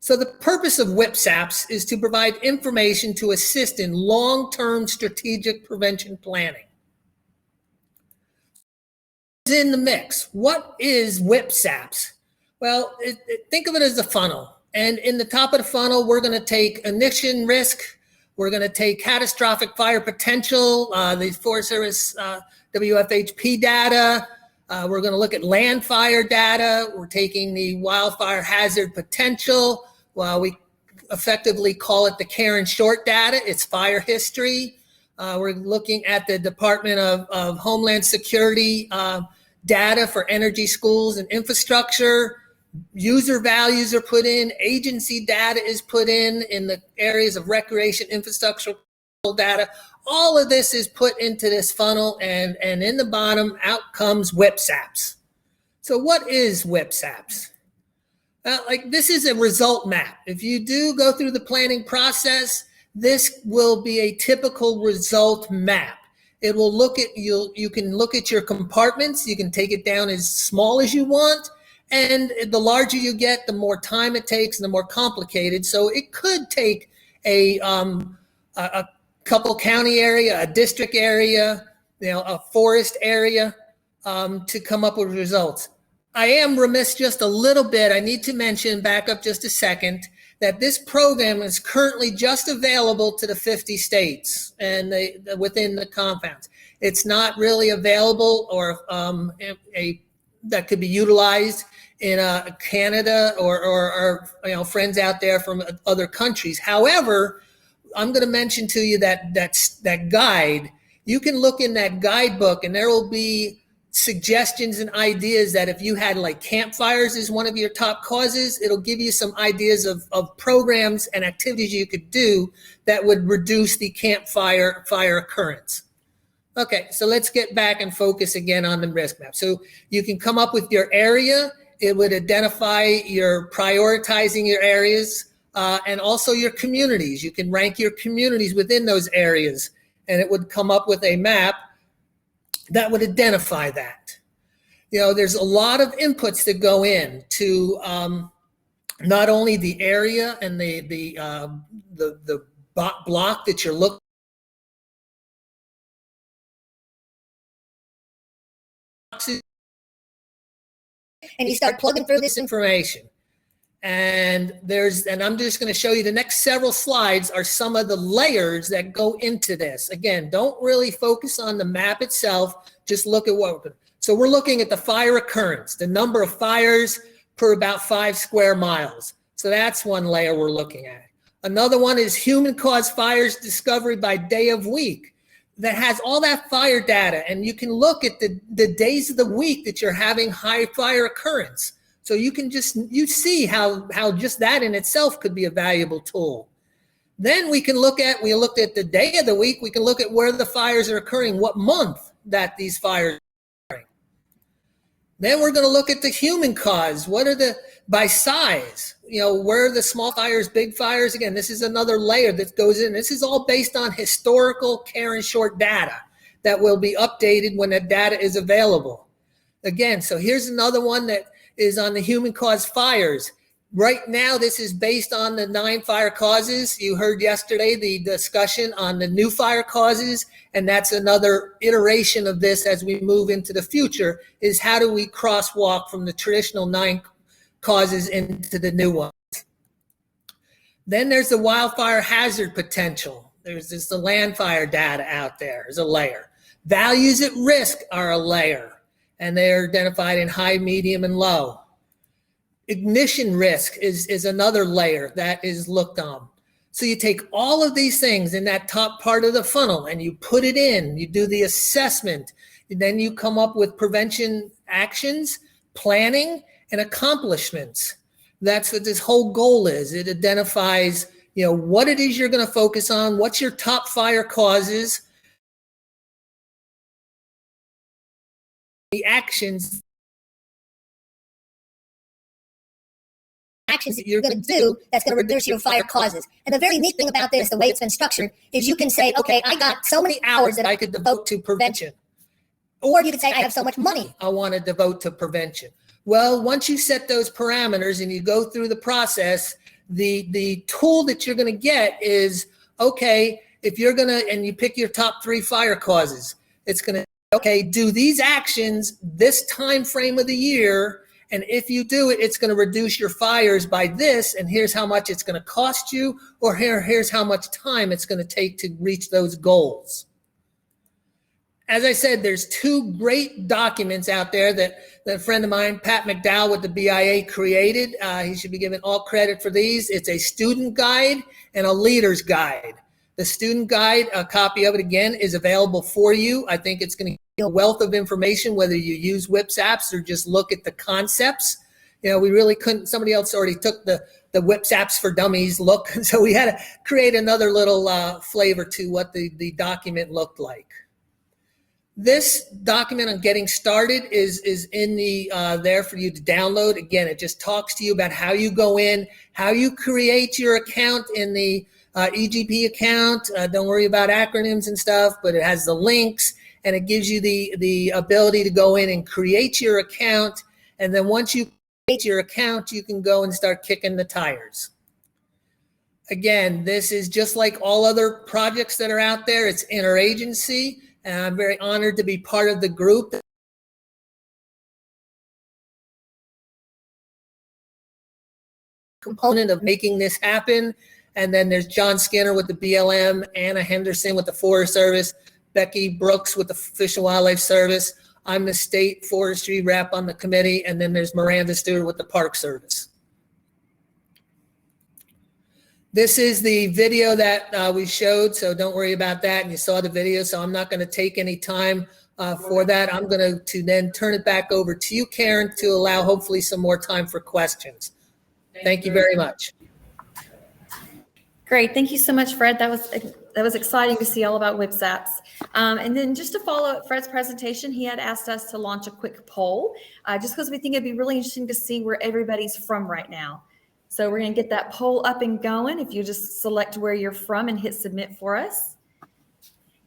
So the purpose of WIPSAPs is to provide information to assist in long-term strategic prevention planning. In the mix, what is WIPSAPs? Well, think of it as a funnel. And in the top of the funnel, we're going to take ignition risk. We're going to take catastrophic fire potential, the Forest Service WFHP data. We're going to look at land fire data. We're taking the wildfire hazard potential. Well, we effectively call it the Karen Short data. It's fire history. We're looking at the Department of Homeland Security data for energy, schools, and infrastructure. User values are put in. Agency data is put in the areas of recreation, infrastructure data. All of this is put into this funnel, and in the bottom, out comes WIPSAPs. So what is WIPSAPs? This is a result map. If you do go through the planning process, this will be a typical result map. It will look at, you can look at your compartments. You can take it down as small as you want. And the larger you get, the more time it takes and the more complicated. So it could take a couple county area, a district area, a forest area to come up with results. I am remiss just a little bit. I need to mention, back up just a second, that this program is currently just available to the 50 states and within the compounds. It's not really available or that could be utilized in Canada or friends out there from other countries. However, I'm going to mention to you that guide. You can look in that guidebook, and there will be suggestions and ideas that if you had campfires as one of your top causes, it'll give you some ideas of programs and activities you could do that would reduce the fire occurrence. Okay, so let's get back and focus again on the risk map. So you can come up with your area. It would identify your prioritizing your areas and also your communities. You can rank your communities within those areas, and it would come up with a map that would identify that. There's a lot of inputs that go in to not only the area and the block that you're looking. And you start plugging through this information. And I'm just going to show you the next several slides are some of the layers that go into this. Again, don't really focus on the map itself. Just look at so we're looking at the fire occurrence, the number of fires per about 5 square miles. So that's one layer we're looking at. Another one is human-caused fires discovery by day of week. That has all that fire data, and you can look at the days of the week that you're having high fire occurrence. So you see how just that in itself could be a valuable tool. Then we looked at the day of the week, we can look at where the fires are occurring, what month that these fires are occurring. Then we're going to look at the human cause. What are by size? Where are the small fires, big fires? Again, this is another layer that goes in. This is all based on historical Karen Short data that will be updated when that data is available. Again, so here's another one that is on the human caused fires. Right now, this is based on the 9 fire causes. You heard yesterday the discussion on the new fire causes, and that's another iteration of this as we move into the future, is how do we crosswalk from the traditional 9 causes into the new ones. Then there's the wildfire hazard potential. There's the land fire data out there is a layer. Values at risk are a layer, and they're identified in high, medium, and low. Ignition risk is another layer that is looked on. So you take all of these things in that top part of the funnel and you put it in, you do the assessment, and then you come up with prevention actions, planning, and accomplishments. That's what this whole goal is. It identifies, what it is you're going to focus on, what's your top fire causes, the actions that you're going to do that's going to reduce your fire causes. And the very neat thing about this, the way it's been structured, is you can say, okay, I got so many hours that I could devote to prevention. Or you could say, I have so much money I want to devote to prevention. Well, once you set those parameters and you go through the process, the tool that you're going to get is, okay, if you're going to, and you pick your top 3 fire causes, it's going to, okay, do these actions this time frame of the year. And if you do it, it's going to reduce your fires by this, and here's how much it's going to cost you, or here's how much time it's going to take to reach those goals. As I said, there's 2 great documents out there that a friend of mine, Pat McDowell with the BIA, created. He should be given all credit for these. It's a student guide and a leader's guide. The student guide, a copy of it again, is available for you. I think it's going to give you a wealth of information, whether you use WIPS apps or just look at the concepts. We really couldn't, somebody else already took the WIPS apps for dummies look. So we had to create another little flavor to what the document looked like. This document on getting started is in the there for you to download. Again, it just talks to you about how you go in, how you create your account in the EGP account. Don't worry about acronyms and stuff, but it has the links and it gives you the ability to go in and create your account. And then once you create your account, you can go and start kicking the tires. Again, this is just like all other projects that are out there. It's interagency, and I'm very honored to be part of the group. Component of making this happen. And then there's John Skinner with the BLM, Anna Henderson with the Forest Service, Becky Brooks with the Fish and Wildlife Service. I'm the state forestry rep on the committee. And then there's Miranda Stewart with the Park Service. This is the video that we showed, so don't worry about that. And you saw the video, so I'm not going to take any time for that. I'm going to then turn it back over to you, Karen, to allow hopefully some more time for questions. Thank you very much. Great. Thank you so much, Fred. That was exciting to see all about WIPS apps. And then just to follow up Fred's presentation, he had asked us to launch a quick poll just because we think it'd be really interesting to see where everybody's from right now. So we're going to get that poll up and going. If you just select where you're from and hit submit for us.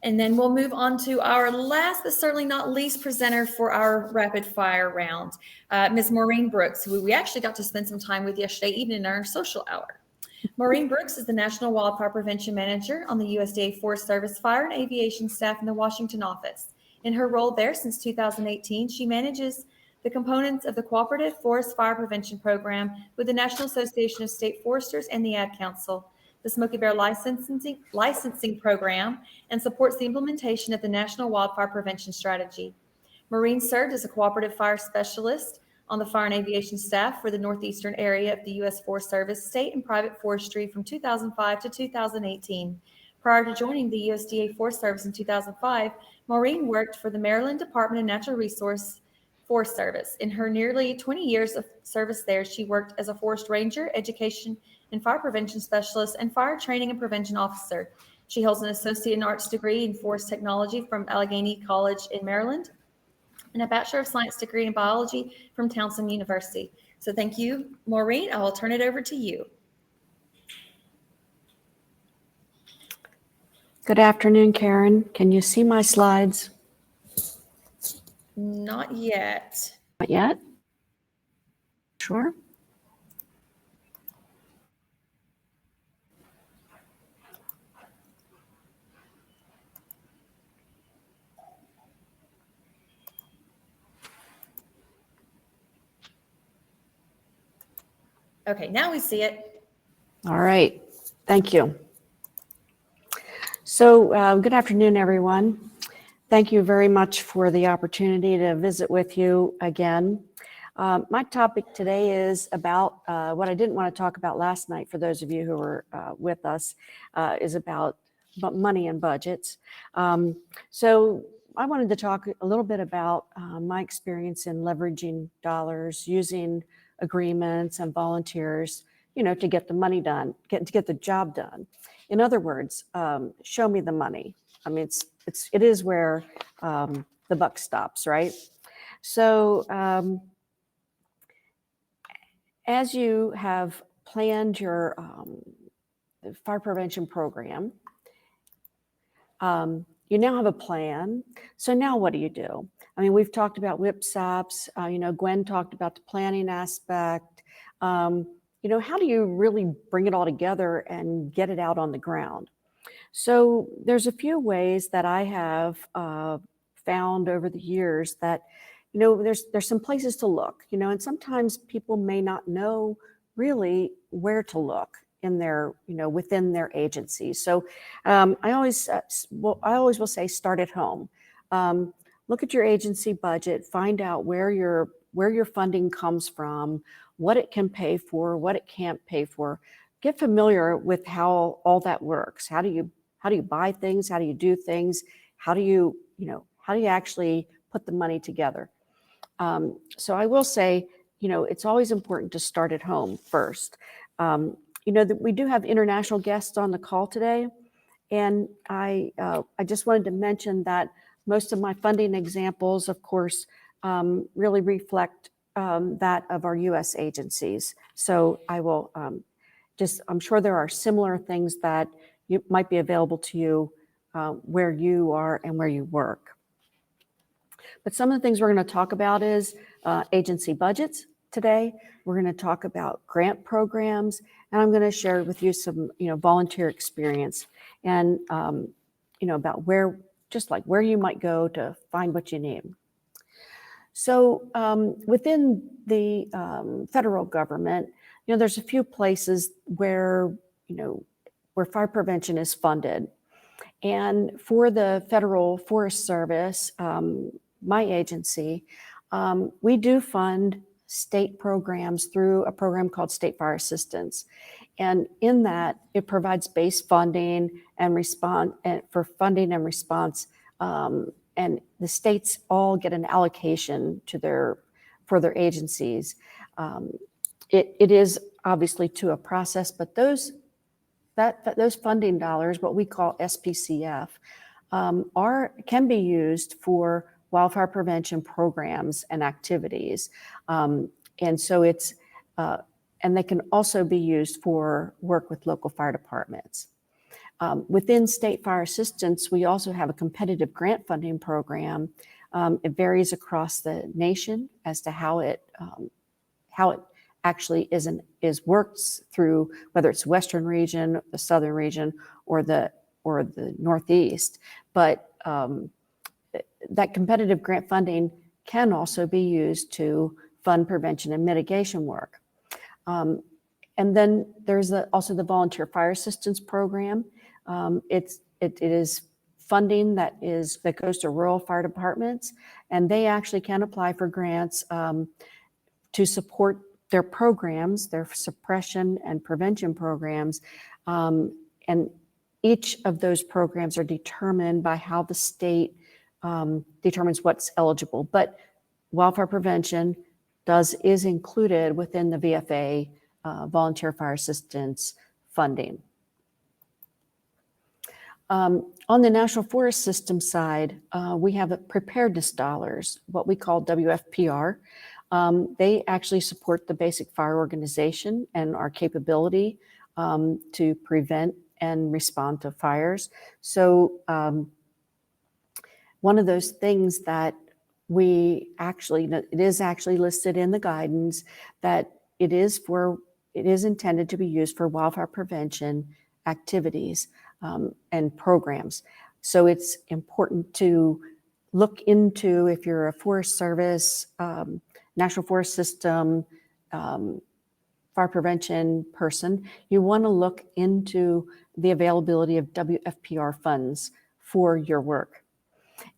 And then we'll move on to our last, but certainly not least presenter for our rapid fire round, Ms. Maureen Brooks, who we actually got to spend some time with yesterday evening in our social hour. Maureen Brooks is the National Wildfire Prevention Manager on the USDA Forest Service Fire and Aviation staff in the Washington office. In her role there since 2018, she manages the components of the Cooperative Forest Fire Prevention Program with the National Association of State Foresters and the Ad Council, the Smoky Bear licensing program, and supports the implementation of the National Wildfire Prevention Strategy. Maureen served as a cooperative fire specialist on the fire and aviation staff for the northeastern area of the U.S. Forest Service, state and private forestry from 2005 to 2018. Prior to joining the USDA Forest Service in 2005, Maureen worked for the Maryland Department of Natural Resources Forest Service. In her nearly 20 years of service there, she worked as a forest ranger, education and fire prevention specialist, and fire training and prevention officer. She holds an Associate in Arts degree in Forest Technology from Allegheny College in Maryland and a Bachelor of Science degree in Biology from Towson University. So thank you, Maureen. I will turn it over to you. Good afternoon, Karen. Can you see my slides? Not yet. Not yet? Sure. Okay, now we see it. All right. Thank you. So good afternoon, everyone. Thank you very much for the opportunity to visit with you again. My topic today is about what I didn't want to talk about last night for those of you who were with us, is about money and budgets. So I wanted to talk a little bit about my experience in leveraging dollars, using agreements and volunteers, to get the money done, to get the job done. In other words, show me the money. I mean, it is where the buck stops, right? So as you have planned your fire prevention program, you now have a plan. So now what do you do? I mean, we've talked about WIPSAPs. Gwen talked about the planning aspect. How do you really bring it all together and get it out on the ground? So there's a few ways that I have found over the years that, there's some places to look, and sometimes people may not know really where to look in their, within their agency. So I always will say start at home. Look at your agency budget, find out where your funding comes from, what it can pay for, what it can't pay for. Get familiar with how all that works. How do you buy things? How do you do things? How do you actually put the money together? So I will say, it's always important to start at home first. That we do have international guests on the call today, and I just wanted to mention that most of my funding examples, of course, really reflect that of our U.S. agencies. So I will I'm sure there are similar things that might be available to you where you are and where you work. But some of the things we're going to talk about is agency budgets today. We're going to talk about grant programs, and I'm going to share with you some, volunteer experience and, about where you might go to find what you need. So within the federal government, there's a few places where fire prevention is funded. And for the Federal Forest Service, my agency, we do fund state programs through a program called State Fire Assistance. And in that, it provides base funding and for funding and response. And the states all get an allocation for their agencies. It is obviously to a process, but those funding dollars, what we call SPCF, can be used for wildfire prevention programs and activities, and so and they can also be used for work with local fire departments. Within State Fire Assistance, we also have a competitive grant funding program. It varies across the nation as to how it actually is worked through, whether it's Western region, the Southern region, or the Northeast. But that competitive grant funding can also be used to fund prevention and mitigation work. And then there's also the Volunteer Fire Assistance Program. It is funding that goes to rural fire departments, and they actually can apply for grants to support their programs, their suppression and prevention programs. And each of those programs are determined by how the state determines what's eligible. But wildfire prevention is included within the VFA volunteer fire assistance funding. On the National Forest System side, we have preparedness dollars, what we call WFPR. They actually support the basic fire organization and our capability to prevent and respond to fires. So one of those things that it is actually listed in the guidance that it is intended to be used for wildfire prevention activities and programs. So it's important to look into, if you're a Forest Service, National Forest System fire prevention person, you want to look into the availability of WFPR funds for your work.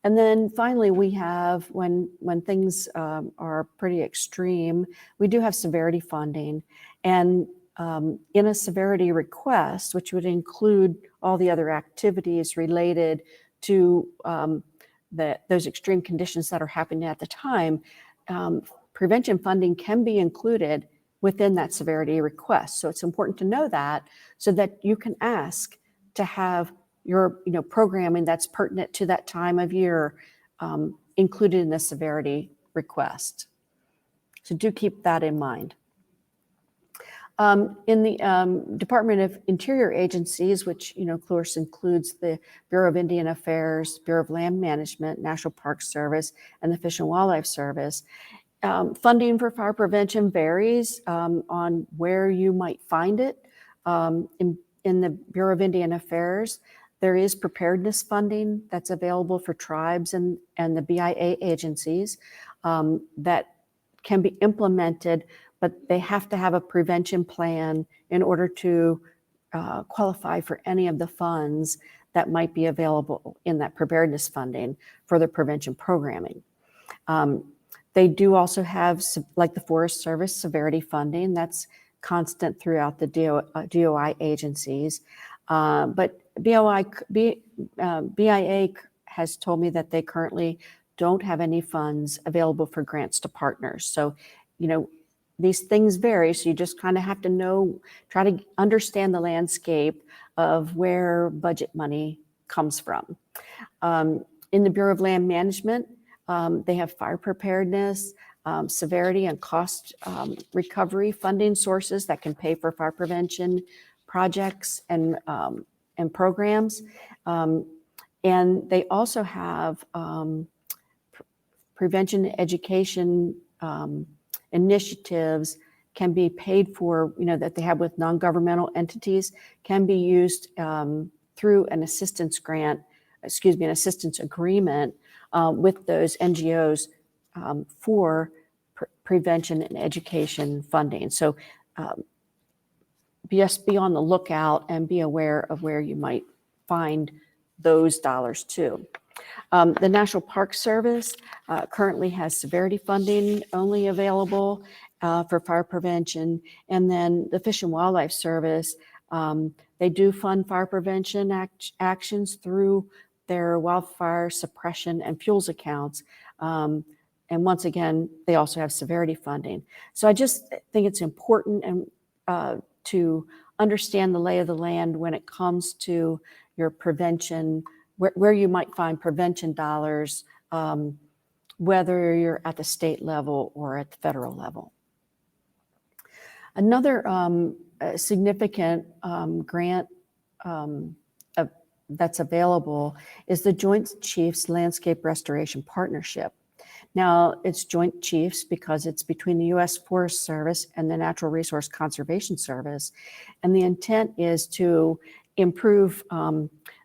And then finally, we have, when things are pretty extreme, we do have severity funding. And in a severity request, which would include all the other activities related to those extreme conditions that are happening at the time, prevention funding can be included within that severity request. So it's important to know that, so that you can ask to have your programming that's pertinent to that time of year included in the severity request. So do keep that in mind. In the Department of Interior agencies, which of course includes the Bureau of Indian Affairs, Bureau of Land Management, National Park Service, and the Fish and Wildlife Service, funding for fire prevention varies on where you might find it. In the Bureau of Indian Affairs, there is preparedness funding that's available for tribes and the BIA agencies that can be implemented, but they have to have a prevention plan in order to qualify for any of the funds that might be available in that preparedness funding for the prevention programming. They do also have, like the Forest Service, severity funding that's constant throughout the DOI agencies. But BIA has told me that they currently don't have any funds available for grants to partners. So, these things vary. So you just kind of have to try to understand the landscape of where budget money comes from. In the Bureau of Land Management, they have fire preparedness, severity and cost recovery funding sources that can pay for fire prevention projects and programs. And they also have prevention education initiatives can be paid for, that they have with non-governmental entities, can be used through an assistance agreement with those NGOs for prevention and education funding. So just be on the lookout and be aware of where you might find those dollars too. The National Park Service currently has severity funding only available for fire prevention. And then the Fish and Wildlife Service, they do fund fire prevention actions through their wildfire suppression and fuels accounts. And once again, they also have severity funding. So I just think it's important to understand the lay of the land when it comes to your prevention, where you might find prevention dollars, whether you're at the state level or at the federal level. Another significant grant that's available is the Joint Chiefs Landscape Restoration Partnership. Now, it's Joint Chiefs because it's between the U.S. Forest Service and the Natural Resource Conservation Service. And the intent is to improve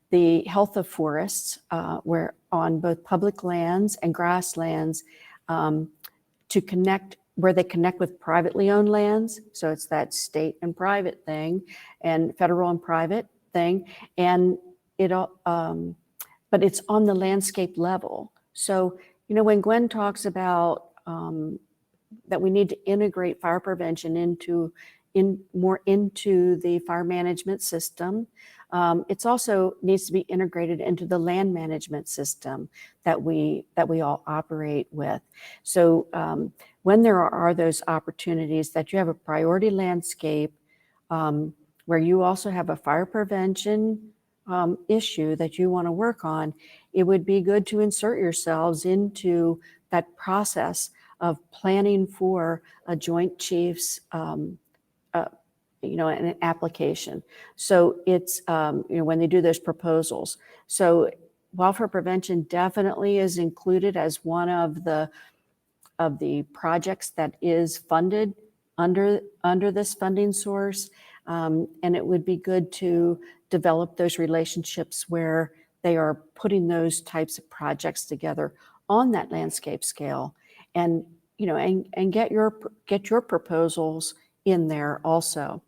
the health of forests where on both public lands and grasslands to connect, where they connect with privately owned lands. So it's that state and private thing and federal and private thing. And but it's on the landscape level. So, when Gwen talks about that we need to integrate fire prevention more into the fire management system, it's also needs to be integrated into the land management system that we all operate with. So when there are those opportunities that you have a priority landscape where you also have a fire prevention issue that you want to work on, it would be good to insert yourselves into that process of planning for a Joint Chiefs an application. So it's when they do those proposals. So wildfire prevention definitely is included as one of the projects that is funded under this funding source. And it would be good to develop those relationships where they are putting those types of projects together on that landscape scale, and and get your proposals in there also.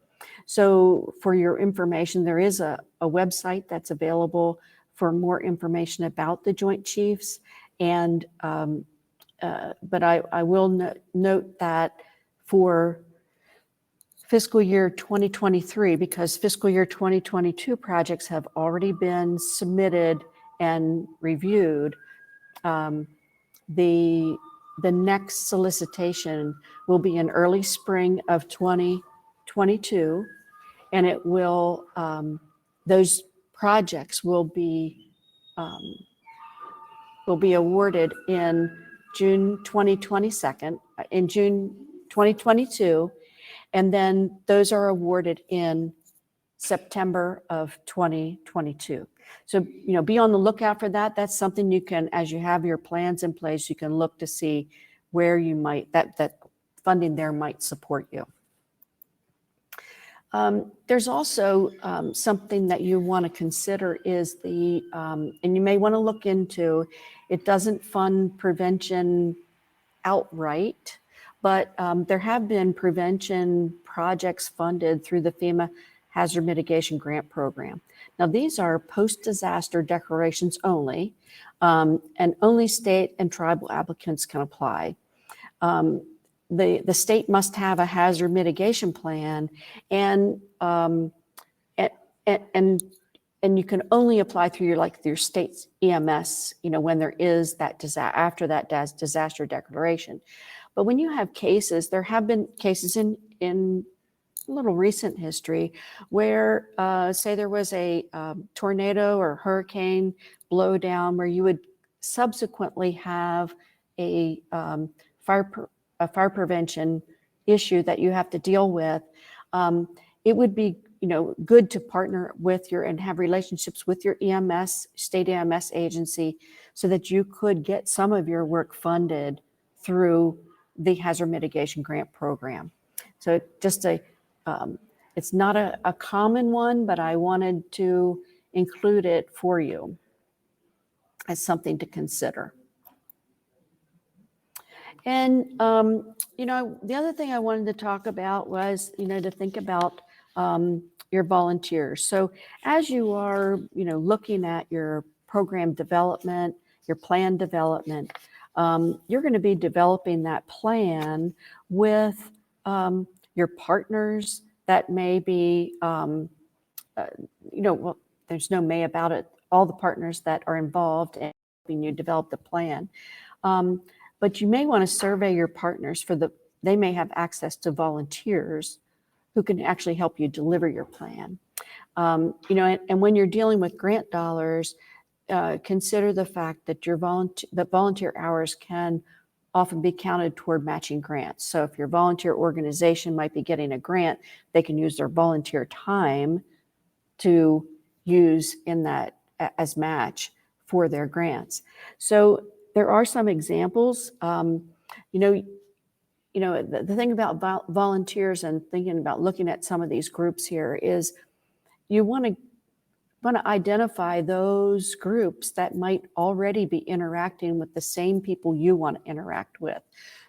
So for your information, there is a website that's available for more information about the Joint Chiefs. And but I will note that for fiscal year 2023, because fiscal year 2022 projects have already been submitted and reviewed, the next solicitation will be in early spring of 2022, and it will those projects will be awarded in June 2022, and then those are awarded in September of 2022. So, be on the lookout for that. That's something you can, as you have your plans in place, you can look to see where you might, that funding there might support you. There's also something that you want to consider is and you may want to look into, it doesn't fund prevention outright, but there have been prevention projects funded through the FEMA Hazard Mitigation Grant Program. Now, these are post-disaster declarations only, and only state and tribal applicants can apply. The state must have a hazard mitigation plan, and you can only apply through your state's EMS, when there is that after that disaster declaration. But when you have cases, there have been cases in a little recent history where, say there was a tornado or hurricane blowdown where you would subsequently have a fire prevention issue that you have to deal with. It would be good to partner with and have relationships with your EMS, state EMS agency, so that you could get some of your work funded through the Hazard Mitigation Grant Program. So just it's not a common one, but I wanted to include it for you as something to consider. And, the other thing I wanted to talk about was, to think about your volunteers. So as you are, looking at your program development, your plan development, you're going to be developing that plan with your partners that may be, well, there's no may about it, all the partners that are involved in helping you develop the plan. But you may want to survey your partners they may have access to volunteers who can actually help you deliver your plan. And when you're dealing with grant dollars, consider the fact that that volunteer hours can often be counted toward matching grants. So if your volunteer organization might be getting a grant, they can use their volunteer time to use in that as match for their grants. So there are some examples. The thing about volunteers and thinking about looking at some of these groups here is you want to identify those groups that might already be interacting with the same people you want to interact with.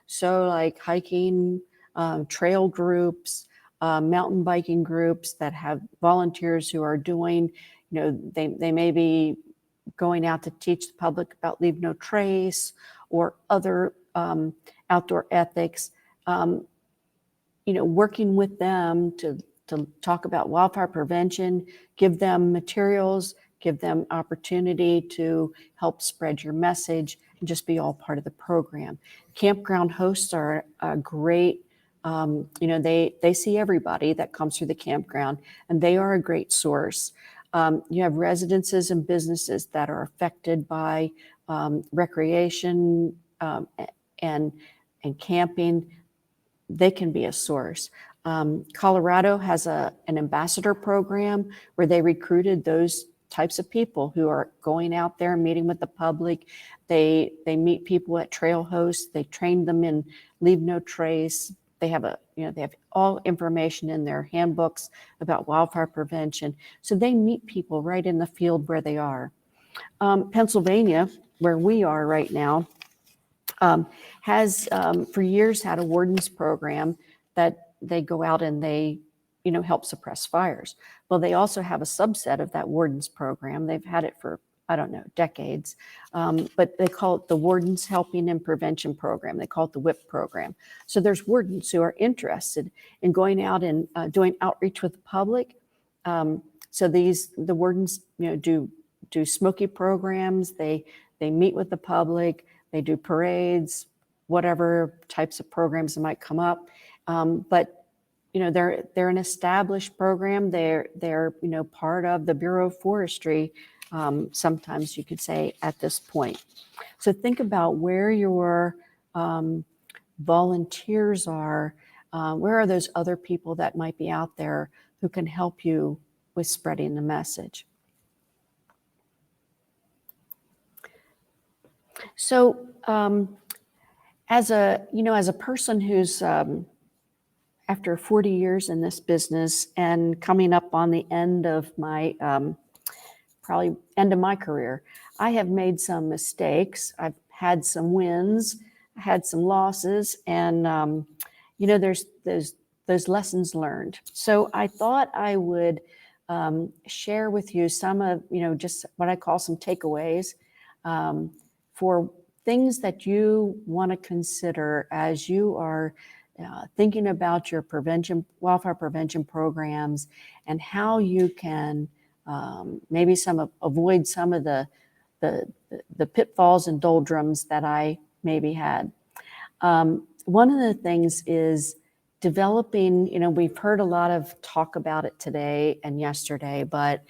So like hiking, trail groups, mountain biking groups that have volunteers who are doing, they may be going out to teach the public about leave no trace or other outdoor ethics, working with them to talk about wildfire prevention, give them materials, give them opportunity to help spread your message, and just be all part of the program. Campground hosts are a great, they see everybody that comes through the campground, and they are a great source. You have residences and businesses that are affected by recreation and camping. They can be a source. Colorado has an ambassador program where they recruited those types of people who are going out there and meeting with the public. They meet people at trail hosts. They train them in leave no trace. They have they have all information in their handbooks about wildfire prevention. So they meet people right in the field where they are. Pennsylvania, where we are right now, has for years had a wardens program that they go out and they, help suppress fires. Well, they also have a subset of that Wardens program. They've had it for, I don't know, decades, but they call it the Wardens Helping and Prevention Program. They call it the WHIP program. So there's wardens who are interested in going out and doing outreach with the public. So the wardens, do smoky programs. They meet with the public. They do parades, whatever types of programs that might come up. But they're an established program. They're part of the Bureau of Forestry. Sometimes you could say at this point. So think about where your volunteers are. Where are those other people that might be out there who can help you with spreading the message? So as a person who's after 40 years in this business and coming up on the end of my probably end of my career, I have made some mistakes. I've had some wins, had some losses, and there's those lessons learned. So I thought I would share with you some of just what I call some takeaways for things that you want to consider as you are thinking about your wildfire prevention programs, and how you can maybe avoid some of the pitfalls and doldrums that I maybe had. One of the things is developing, we've heard a lot of talk about it today and yesterday, but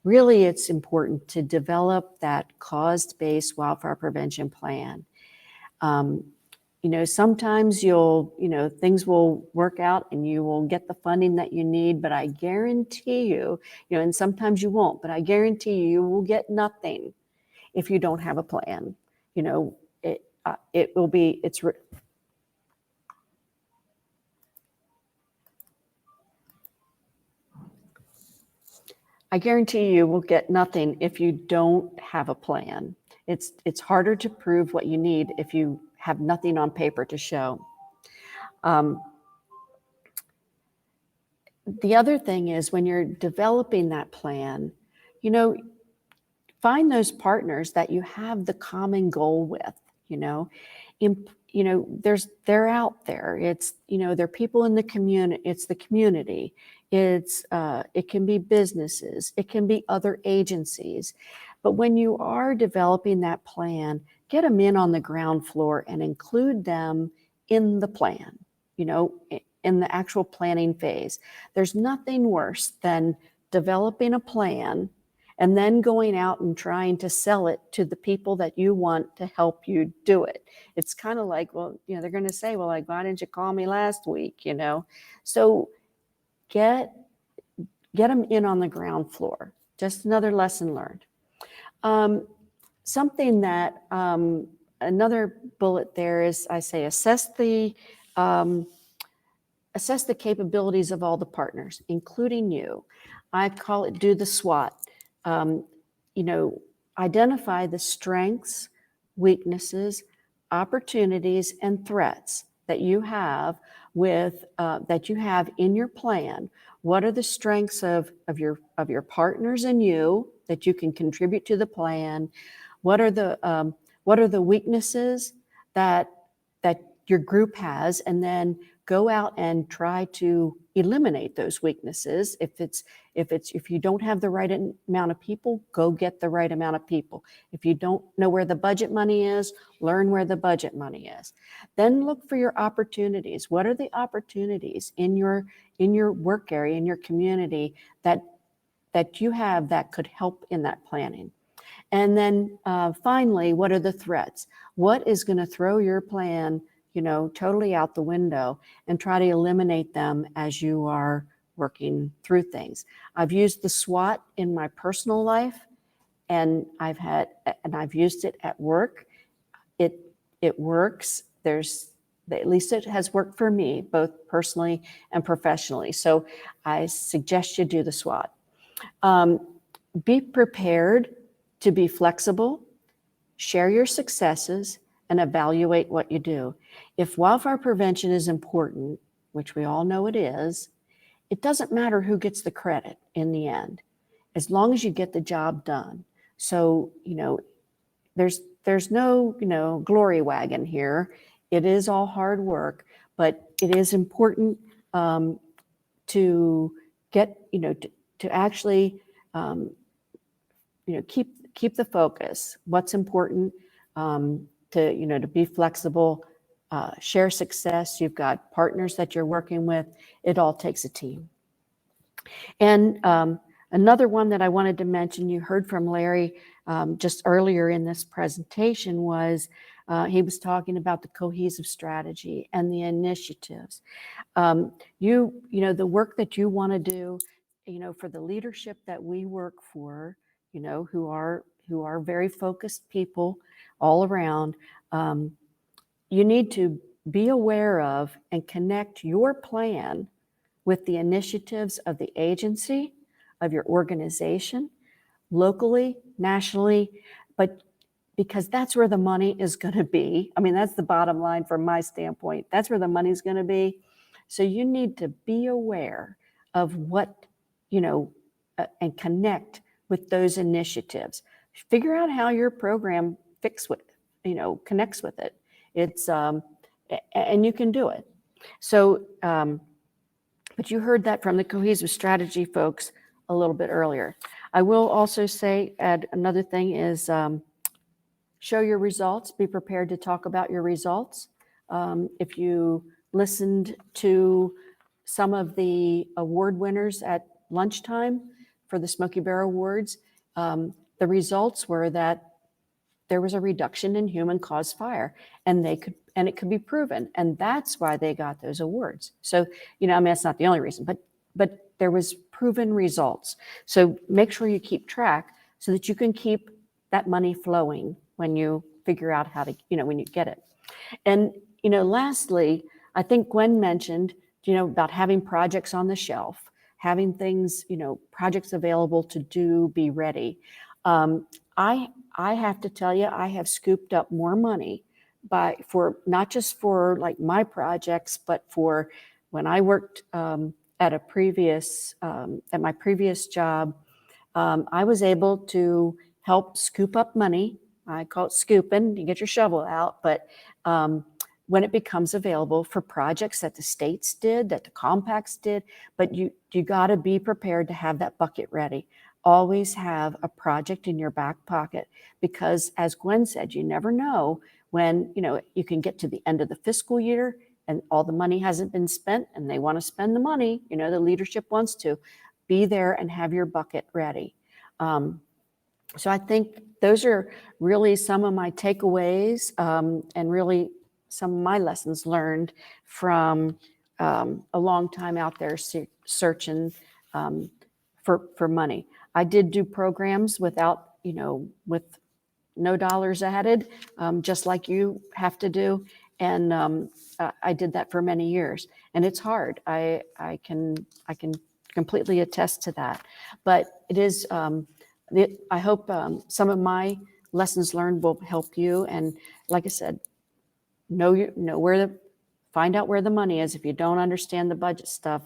really it's important to develop that cause-based wildfire prevention plan. Sometimes things will work out and you will get the funding that you need, but I guarantee you, and sometimes you won't, but I guarantee you will get nothing if you don't have a plan. I guarantee you will get nothing if you don't have a plan. It's harder to prove what you need if you have nothing on paper to show. The other thing is, when you're developing that plan, find those partners that you have the common goal with. They're out there. It's they're people in the community. It's the community. It can be businesses. It can be other agencies. But when you are developing that plan, get them in on the ground floor and include them in the plan, in the actual planning phase. There's nothing worse than developing a plan and then going out and trying to sell it to the people that you want to help you do it. It's kind of like, they're going to say, why didn't you call me last week? So get them in on the ground floor. Just another lesson learned. Something that another bullet there is, I say, assess the capabilities of all the partners, including you. I call it do the SWOT. Identify the strengths, weaknesses, opportunities, and threats that you have in your plan. What are the strengths of your partners and you that you can contribute to the plan? What are the weaknesses that your group has, and then go out and try to eliminate those weaknesses. If you don't have the right amount of people, go get the right amount of people. If you don't know where the budget money is, learn where the budget money is. Then look for your opportunities. What are the opportunities in your work area, in your community that you have that could help in that planning? And then finally, what are the threats? What is going to throw your plan totally out the window, and try to eliminate them as you are working through things. I've used the SWOT in my personal life, and I've used it at work. It works. At least it has worked for me, both personally and professionally. So I suggest you do the SWOT. Be prepared to be flexible, share your successes, and evaluate what you do. If wildfire prevention is important which we all know it is, it doesn't matter who gets the credit in the end, as long as you get the job done. So, there's no, glory wagon here. It is all hard work, but it is important to get, to actually, keep the focus. What's important, to be flexible, share success. You've got partners that you're working with. It all takes a team. And another one that I wanted to mention, you heard from Larry just earlier in this presentation, was he was talking about the cohesive strategy and the initiatives. The work that you want to do, for the leadership that we work for, who are very focused people all around, you need to be aware of and connect your plan with the initiatives of the agency, of your organization, locally, nationally, but because that's where the money is going to be. I mean, that's the bottom line from my standpoint. That's where the money's going to be. So you need to be aware of what, and connect with those initiatives. Figure out how your program connects with it. It's, and you can do it. So, but you heard that from the cohesive strategy folks a little bit earlier. I will also add another thing is show your results. Be prepared to talk about your results. If you listened to some of the award winners at lunchtime for the Smoky Bear Awards, the results were that there was a reduction in human-caused fire, and it could be proven, and that's why they got those awards. So, that's not the only reason, but there was proven results. So make sure you keep track so that you can keep that money flowing when you figure out how to, when you get it. And, lastly, I think Gwen mentioned, about having projects on the shelf, having things, projects available to do, be ready. I have to tell you, I have scooped up more money for not just for like my projects, but for when I worked at my previous job, I was able to help scoop up money. I call it scooping. You get your shovel out, but when it becomes available for projects that the states did, that the compacts did, but you got to be prepared to have that bucket ready. Always have a project in your back pocket, because as Gwen said, you never know when, you can get to the end of the fiscal year and all the money hasn't been spent and they want to spend the money, the leadership wants to be there and have your bucket ready. So I think those are really some of my takeaways and really some of my lessons learned from a long time out there searching for money. I did do programs without, with no dollars added, just like you have to do. And I did that for many years, and it's hard. I can completely attest to that. But it is. I hope some of my lessons learned will help you. And like I said, find out where the money is. If you don't understand the budget stuff,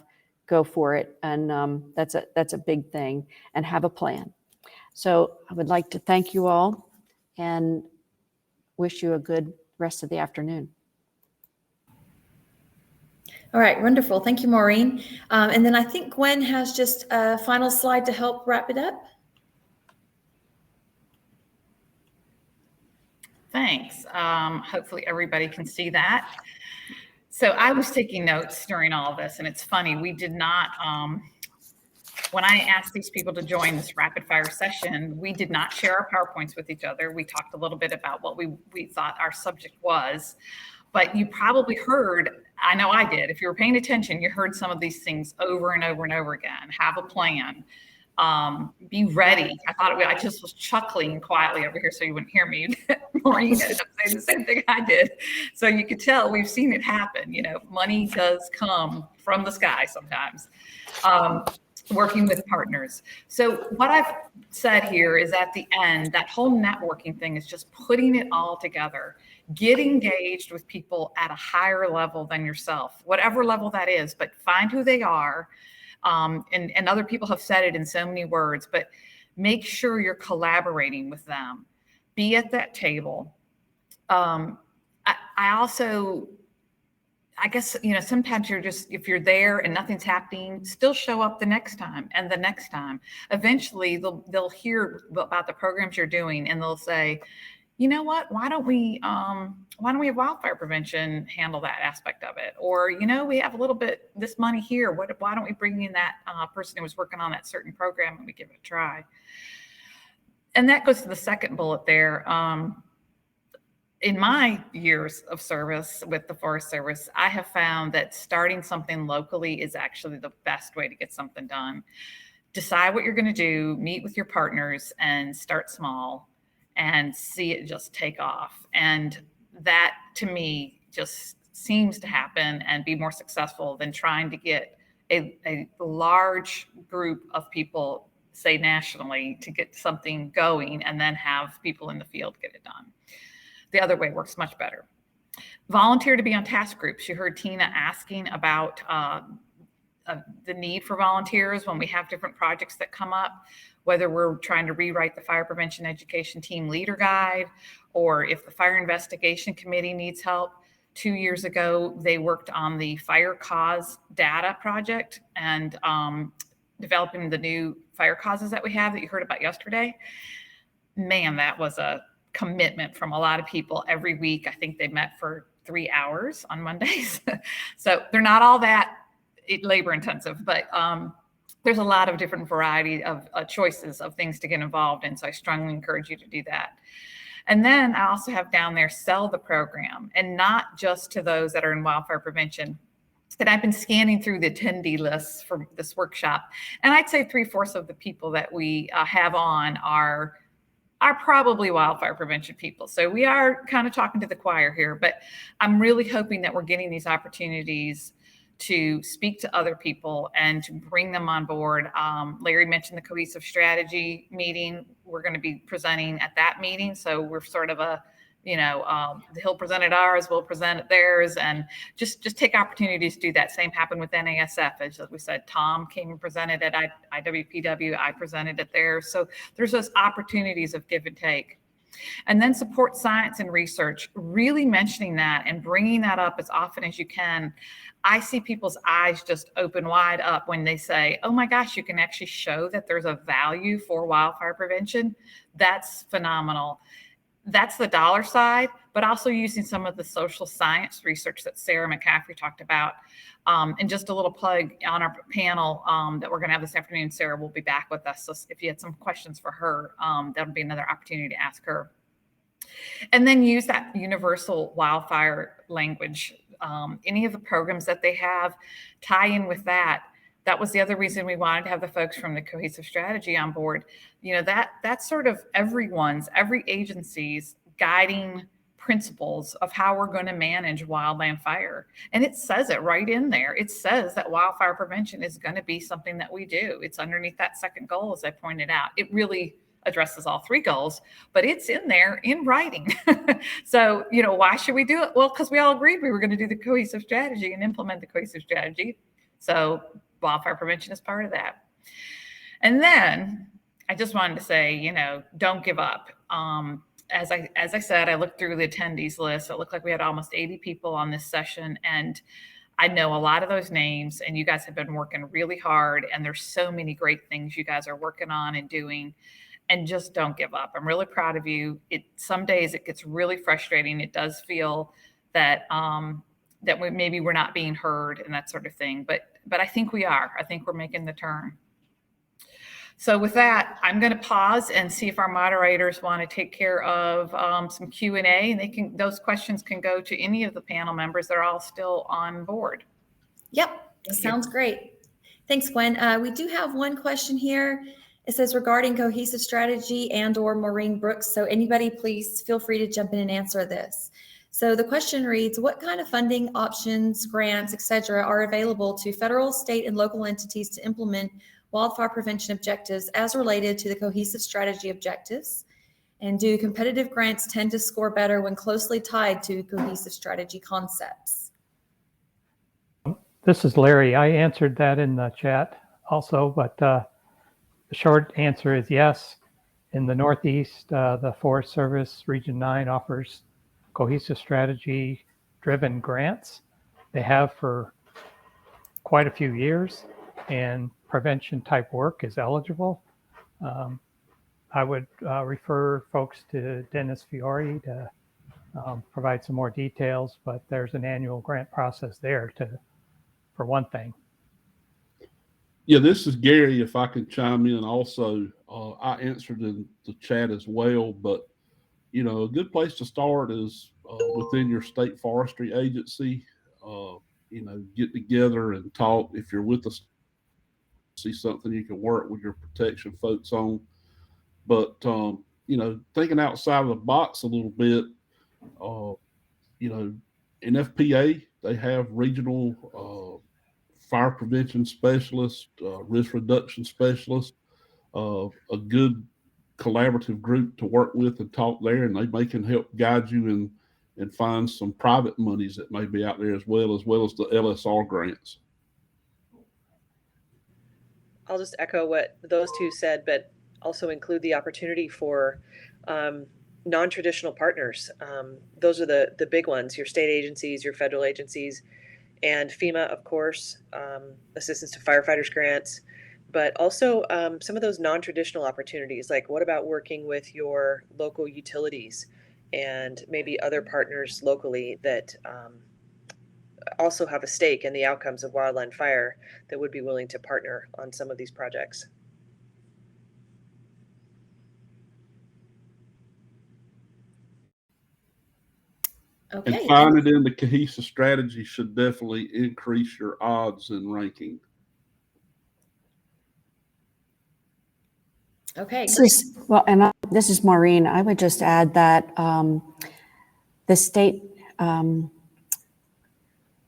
go for it. And that's a big thing. And have a plan. So I would like to thank you all and wish you a good rest of the afternoon. All right, wonderful. Thank you, Maureen. And then I think Gwen has just a final slide to help wrap it up. Thanks. Hopefully everybody can see that. So I was taking notes during all of this, and it's funny, we did not, when I asked these people to join this rapid fire session, we did not share our PowerPoints with each other. We talked a little bit about what we thought our subject was, but you probably heard, I know I did, if you were paying attention, you heard some of these things over and over and over again. Have a plan. Be ready. I just was chuckling quietly over here so you wouldn't hear me. Maureen ended up saying the same thing I did. So you could tell we've seen it happen. Money does come from the sky sometimes. Working with partners. So what I've said here is at the end, that whole networking thing is just putting it all together, Get engaged with people at a higher level than yourself, whatever level that is, but find who they are. And other people have said it in so many words, but make sure you're collaborating with them. Be at that table. I guess, sometimes you're just, if you're there and nothing's happening, still show up the next time and the next time. Eventually they'll hear about the programs you're doing and they'll say, you know what, why don't we have wildfire prevention handle that aspect of it? Or, we have a little bit, this money here. Why don't we bring in that person who was working on that certain program and we give it a try? And that goes to the second bullet there. In my years of service with the Forest Service, I have found that starting something locally is actually the best way to get something done. Decide what you're going to do, meet with your partners, and start small and see it just take off. And that, to me, just seems to happen and be more successful than trying to get a large group of people, say nationally, to get something going and then have people in the field get it done. The other way works much better. Volunteer to be on task groups. You heard Tina asking about the need for volunteers when we have different projects that come up, whether we're trying to rewrite the Fire Prevention Education Team Leader Guide, or if the Fire Investigation Committee needs help. 2 years ago, they worked on the fire cause data project and developing the new fire causes that we have that you heard about yesterday. Man, that was a commitment from a lot of people every week. I think they met for 3 hours on Mondays. So they're not all that labor intensive, but there's a lot of different variety of choices of things to get involved in. So I strongly encourage you to do that. And then I also have down there, sell the program, and not just to those that are in wildfire prevention. And I've been scanning through the attendee lists for this workshop. And I'd say 3/4 of the people that we have on are probably wildfire prevention people. So we are kind of talking to the choir here, but I'm really hoping that we're getting these opportunities to speak to other people and to bring them on board. Larry mentioned the cohesive strategy meeting. We're going to be presenting at that meeting. So we're sort of he'll present at ours, we'll present at theirs, and just take opportunities to do that. Same happened with NASF. As we said, Tom came and presented at IWPW, I presented at theirs. So there's those opportunities of give and take. And then support science and research, really mentioning that and bringing that up as often as you can. I see people's eyes just open wide up when they say, oh my gosh, you can actually show that there's a value for wildfire prevention. That's phenomenal. That's the dollar side, but also using some of the social science research that Sarah McCaffrey talked about. And just a little plug on our panel that we're going to have this afternoon. Sarah will be back with us. So if you had some questions for her, that'll be another opportunity to ask her. And then use that universal wildfire language. Any of the programs that they have, tie in with that. That was the other reason we wanted to have the folks from the cohesive strategy on board. That's sort of every agency's guiding principles of how we're going to manage wildland fire. And it says it right in there. It says that wildfire prevention is going to be something that we do. It's underneath that second goal, as I pointed out. It really addresses all 3 goals, but it's in there in writing. So, why should we do it? Well, because we all agreed we were going to do the cohesive strategy and implement the cohesive strategy. So wildfire prevention is part of that. And then I just wanted to say, don't give up. As I said, I looked through the attendees list. It looked like we had almost 80 people on this session. And I know a lot of those names, and you guys have been working really hard. And there's so many great things you guys are working on and doing. And just don't give up. I'm really proud of you. Some days it gets really frustrating. It does feel that maybe we're not being heard and that sort of thing. But I think we are. I think we're making the turn. So with that, I'm going to pause and see if our moderators want to take care of some Q&A, and those questions can go to any of the panel members. They're all still on board. Yep, sounds great. Thanks, Gwen. We do have one question here. It says regarding cohesive strategy and/or Maureen Brooks. So anybody, please feel free to jump in and answer this. So the question reads, what kind of funding options, grants, et cetera, are available to federal, state, and local entities to implement wildfire prevention objectives as related to the cohesive strategy objectives? And do competitive grants tend to score better when closely tied to cohesive strategy concepts? This is Larry. I answered that in the chat also, but the short answer is yes. In the Northeast, the Forest Service Region 9 offers cohesive strategy driven grants. They have for quite a few years, and prevention type work is eligible. I would refer folks to Dennis Fiore to provide some more details, but there's an annual grant process there for one thing. Yeah, this is Gary. If I could chime in also, I answered in the chat as well, but a good place to start is within your state forestry agency. Get together and talk. If you're with us, see something you can work with your protection folks on. But thinking outside of the box a little bit, in FPA they have regional fire prevention specialists, risk reduction specialists, a good collaborative group to work with and talk there, and they can help guide you and find some private monies that may be out there as well as the LSR grants. I'll just echo what those two said, but also include the opportunity for non-traditional partners. Those are the big ones, your state agencies, your federal agencies, and FEMA, of course, assistance to firefighters grants, but also some of those non-traditional opportunities, like what about working with your local utilities and maybe other partners locally that also have a stake in the outcomes of wildland fire that would be willing to partner on some of these projects. Okay. And finding it in the cohesive strategy should definitely increase your odds in ranking. Okay. This is Maureen. I would just add that the state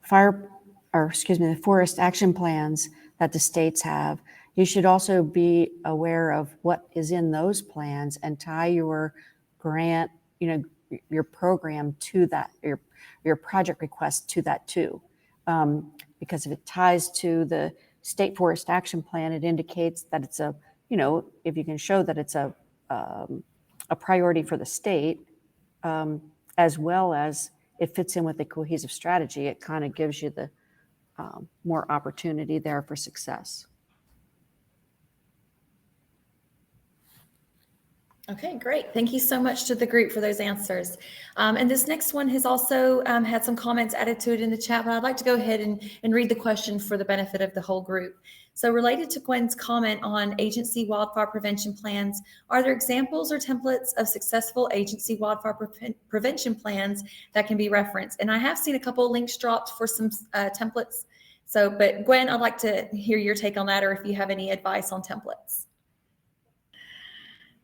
the forest action plans that the states have, you should also be aware of what is in those plans and tie your grant, your program to that, your project request to that too. Because if it ties to the state forest action plan, it indicates that it's if you can show that it's a priority for the state, as well as it fits in with the cohesive strategy, it kind of gives you the more opportunity there for success. Okay, great. Thank you so much to the group for those answers. And this next one has also had some comments added to it in the chat, but I'd like to go ahead and read the question for the benefit of the whole group. So related to Gwen's comment on agency wildfire prevention plans, are there examples or templates of successful agency wildfire prevention plans that can be referenced? And I have seen a couple of links dropped for some templates. So, but Gwen, I'd like to hear your take on that, or if you have any advice on templates.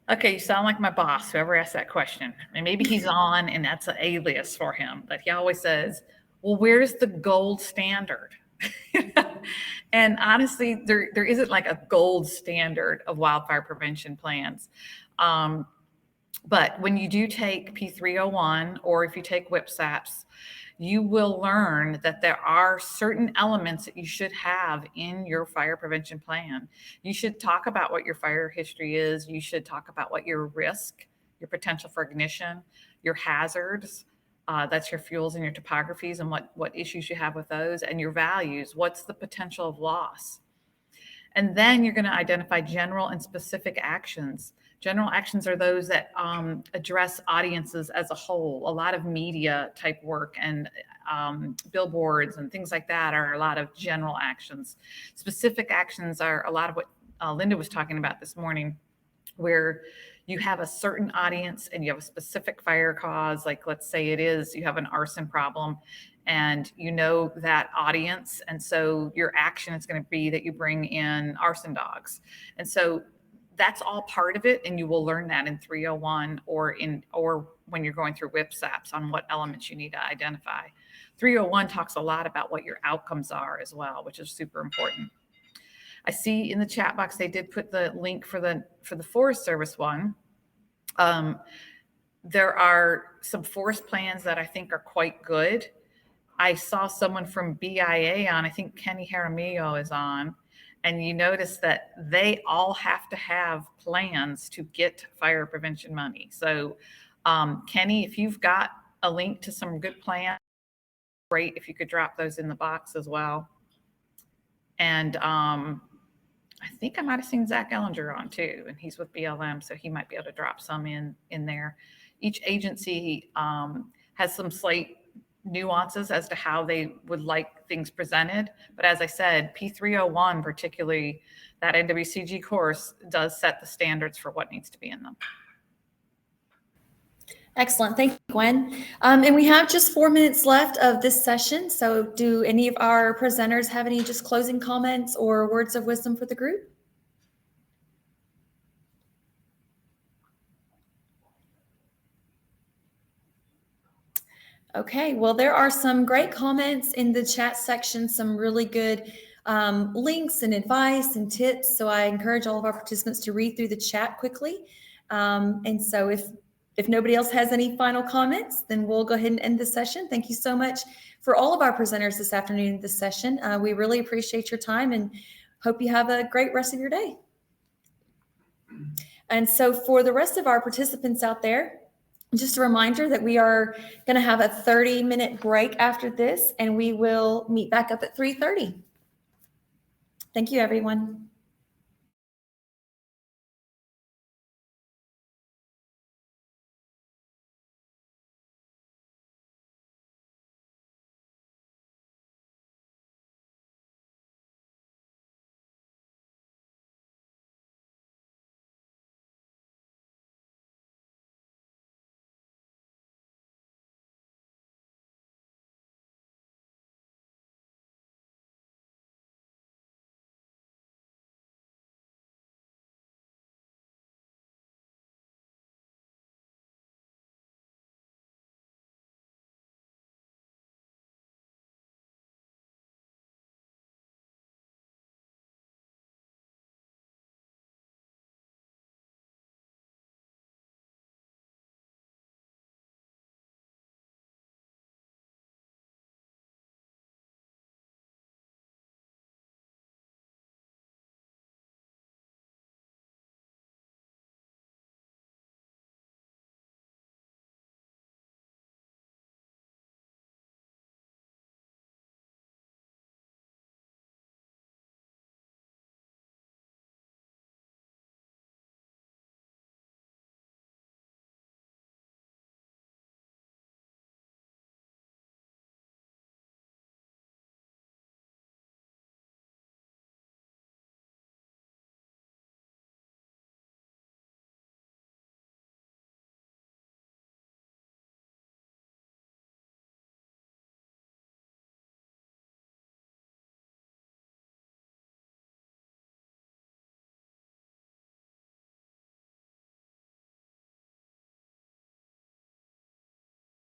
Okay, you sound like my boss, whoever asked that question. And maybe he's on and that's an alias for him. But he always says, well, where's the gold standard? And honestly, there isn't like a gold standard of wildfire prevention plans. But when you do take P301, or if you take WIPSAPs, you will learn that there are certain elements that you should have in your fire prevention plan. You should talk about what your fire history is. You should talk about what your risk, your potential for ignition, your hazards, that's your fuels and your topographies and what issues you have with those, and your values. What's the potential of loss? And then you're going to identify general and specific actions. General actions are those that address audiences as a whole. A lot of media type work and billboards and things like that are a lot of general actions. Specific actions are a lot of what Linda was talking about this morning, where you have a certain audience and you have a specific fire cause. Like, let's say you have an arson problem, and you know that audience. And so your action is going to be that you bring in arson dogs. And so that's all part of it. And you will learn that in 301 or when you're going through WIPSAPs on what elements you need to identify. 301 talks a lot about what your outcomes are as well, which is super important. I see in the chat box, they did put the link for the Forest Service one. There are some forest plans that I think are quite good. I saw someone from BIA on, I think Kenny Jaramillo is on, and you notice that they all have to have plans to get fire prevention money. So Kenny, if you've got a link to some good plans, great if you could drop those in the box as well. And I think I might have seen Zach Ellinger on too, and he's with BLM, so he might be able to drop some in there. Each agency has some slight nuances as to how they would like things presented. But as I said, P301, particularly that NWCG course, does set the standards for what needs to be in them. Excellent. Thank you, Gwen. And we have just 4 minutes left of this session. So do any of our presenters have any just closing comments or words of wisdom for the group? Okay, well, there are some great comments in the chat section, some really good links and advice and tips. So I encourage all of our participants to read through the chat quickly. And so if nobody else has any final comments, then we'll go ahead and end the session. Thank you so much for all of our presenters this afternoon in this session. We really appreciate your time and hope you have a great rest of your day. And so for the rest of our participants out there, just a reminder that we are going to have a 30-minute break after this, and we will meet back up at 3:30. Thank you, everyone.